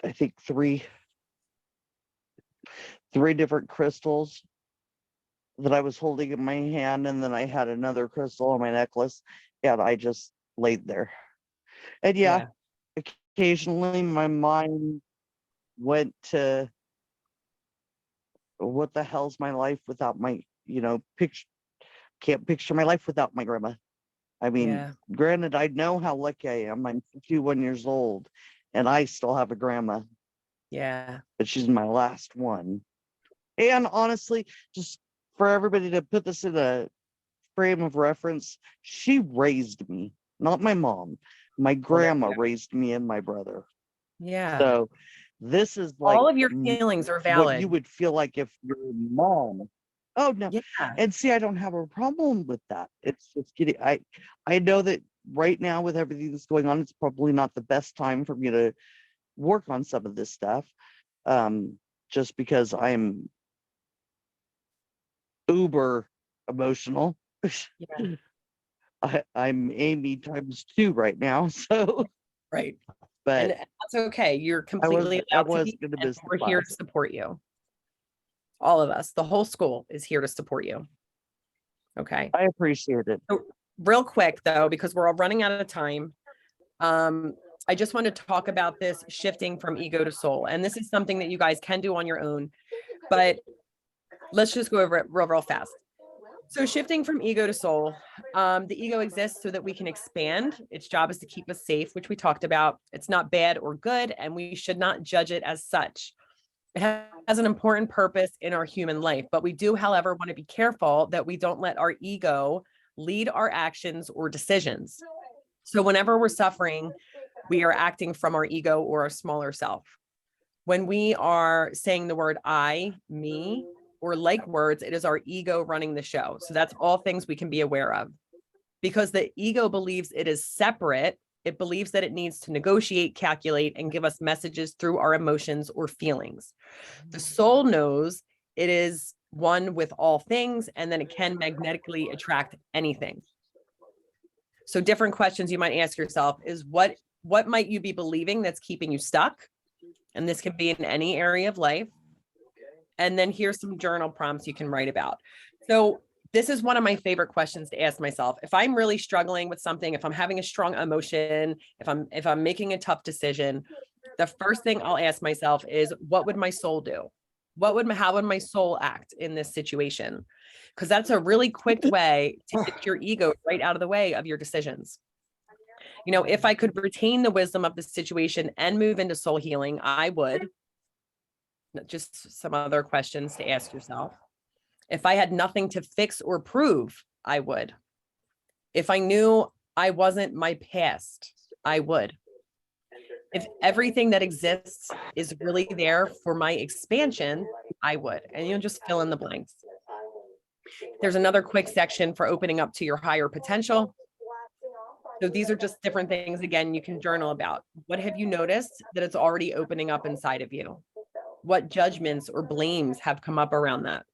I think, three different crystals that I was holding in my hand, and then I had another crystal on my necklace, and I just laid there. And yeah, occasionally my mind went to, what the hell's my life without my, picture, can't picture my life without my grandma. I mean, Yeah. granted, I know how lucky I am. I'm 51 years old and I still have a grandma, Yeah. but she's my last one. And honestly, just for everybody to put this in a frame of reference, she raised me, not my mom. My grandma raised me and my brother. Yeah. So this is like all of your feelings are what valid. you would feel like if your mom. Oh no. Yeah. And see, I don't have a problem with that. It's just getting, I know that right now with everything that's going on, it's probably not the best time for me to work on some of this stuff. Just because I'm uber emotional. Yeah. I'm Amy times 2 right now. So Right. but And that's okay. You're completely I allowed to was be, gonna and miss the we're here to class. support you. All of us, the whole school is here to support you. Okay. I appreciate it. Real quick though, because we're all running out of time. I just want to talk about this shifting from ego to soul. And this is something that you guys can do on your own, but let's just go over it real fast. So shifting from ego to soul, the ego exists so that we can expand. Its job is to keep us safe, which we talked about. It's not bad or good, and we should not judge it as such. It has an important purpose in our human life, but we do, however, want to be careful that we don't let our ego lead our actions or decisions. So whenever we're suffering, we are acting from our ego or our smaller self. When we are saying the word I, me, or like words, it is our ego running the show. So that's all things we can be aware of. because the ego believes it is separate. It believes that it needs to negotiate, calculate, and give us messages through our emotions or feelings. The soul knows it is one with all things, and then it can magnetically attract anything. So different questions you might ask yourself is what might you be believing that's keeping you stuck? And this can be in any area of life. And then here's some journal prompts you can write about. So this is one of my favorite questions to ask myself. If I'm really struggling with something, if I'm having a strong emotion, if I'm making a tough decision, the first thing I'll ask myself is, what would my soul do? How would my soul act in this situation? Because that's a really quick way to get your ego right out of the way of your decisions. You know, if I could retain the wisdom of the situation and move into soul healing, I would. Just some other questions to ask yourself. If I had nothing to fix or prove, I would. If I knew I wasn't my past, I would. If everything that exists is really there for my expansion, I would. And you'll just fill in the blanks. There's another quick section for opening up to your higher potential. So these are just different things, again, you can journal about. What have you noticed that it's already opening up inside of you? What judgments or blames have come up around that?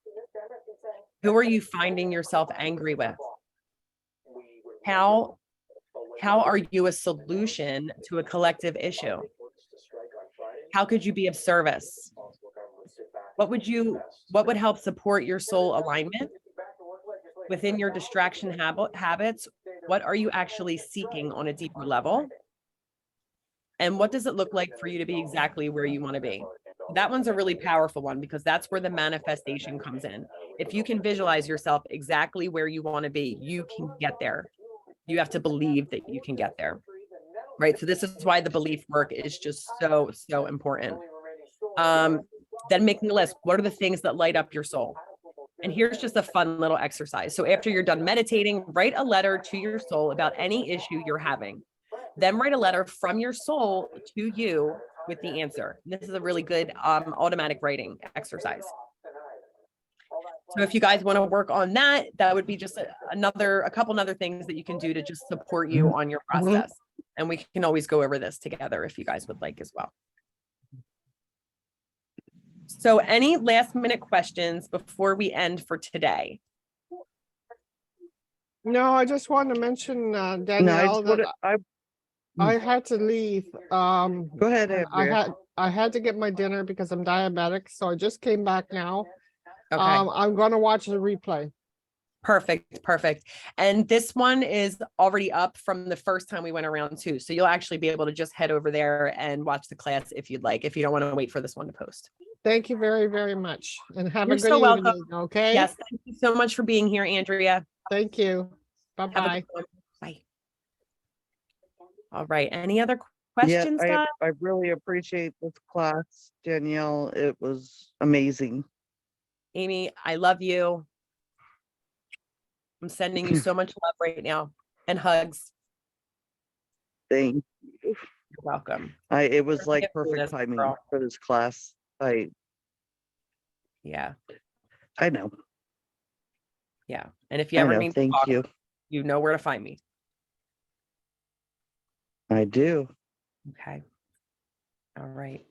Who are you finding yourself angry with? How are you a solution to a collective issue? How could you be of service? What would help support your soul alignment? Within your distraction habits, what are you actually seeking on a deeper level? And what does it look like for you to be exactly where you want to be? That one's a really powerful one because that's where the manifestation comes in. If you can visualize yourself exactly where you want to be, you can get there. You have to believe that you can get there, right? So this is why the belief work is just so, so important. Then making a list. What are the things that light up your soul? And here's just a fun little exercise. So after you're done meditating, write a letter to your soul about any issue you're having. Then write a letter from your soul to you with the answer. This is a really good automatic writing exercise. So if you guys want to work on that, that would be just a couple other things that you can do to just support you on your process. And we can always go over this together if you guys would like as well. So any last minute questions before we end for today? No, I just wanted to mention, Danielle, that I had to leave. Go ahead, and Andrea. I had to get my dinner because I'm diabetic, so I just came back now. Okay. I'm gonna watch the replay. Perfect. And this one is already up from the first time we went around too. So you'll actually be able to just head over there and watch the class if you'd like, if you don't want to wait for this one to post. Thank you very, very much. And have You're a good so welcome. evening, okay? Yes, thank you so much for being here, Andrea. Thank you. Have a Bye-bye. good one. Bye. All right. Any other questions, Yeah, guys? I really appreciate this class, Danielle. It was amazing. Amy, I love you. I'm sending you so much love right now and hugs. Thank You're welcome. it was like Get through perfect this, timing girl. for this class. Yeah. I know. Yeah. And if you I ever know. need to Thank talk, you. you know where to find me. I do. Okay. All right.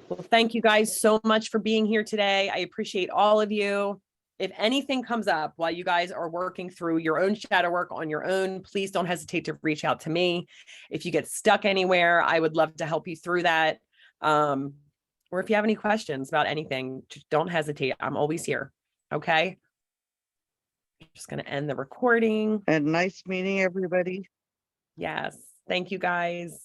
Well, thank you guys so much for being here today. I appreciate all of you. If anything comes up while you guys are working through your own shadow work on your own, please don't hesitate to reach out to me. If you get stuck anywhere, I would love to help you through that. Or if you have any questions about anything, just don't hesitate. I'm always here. Okay. Just going to end the recording. And nice meeting everybody. Yes. Thank you guys.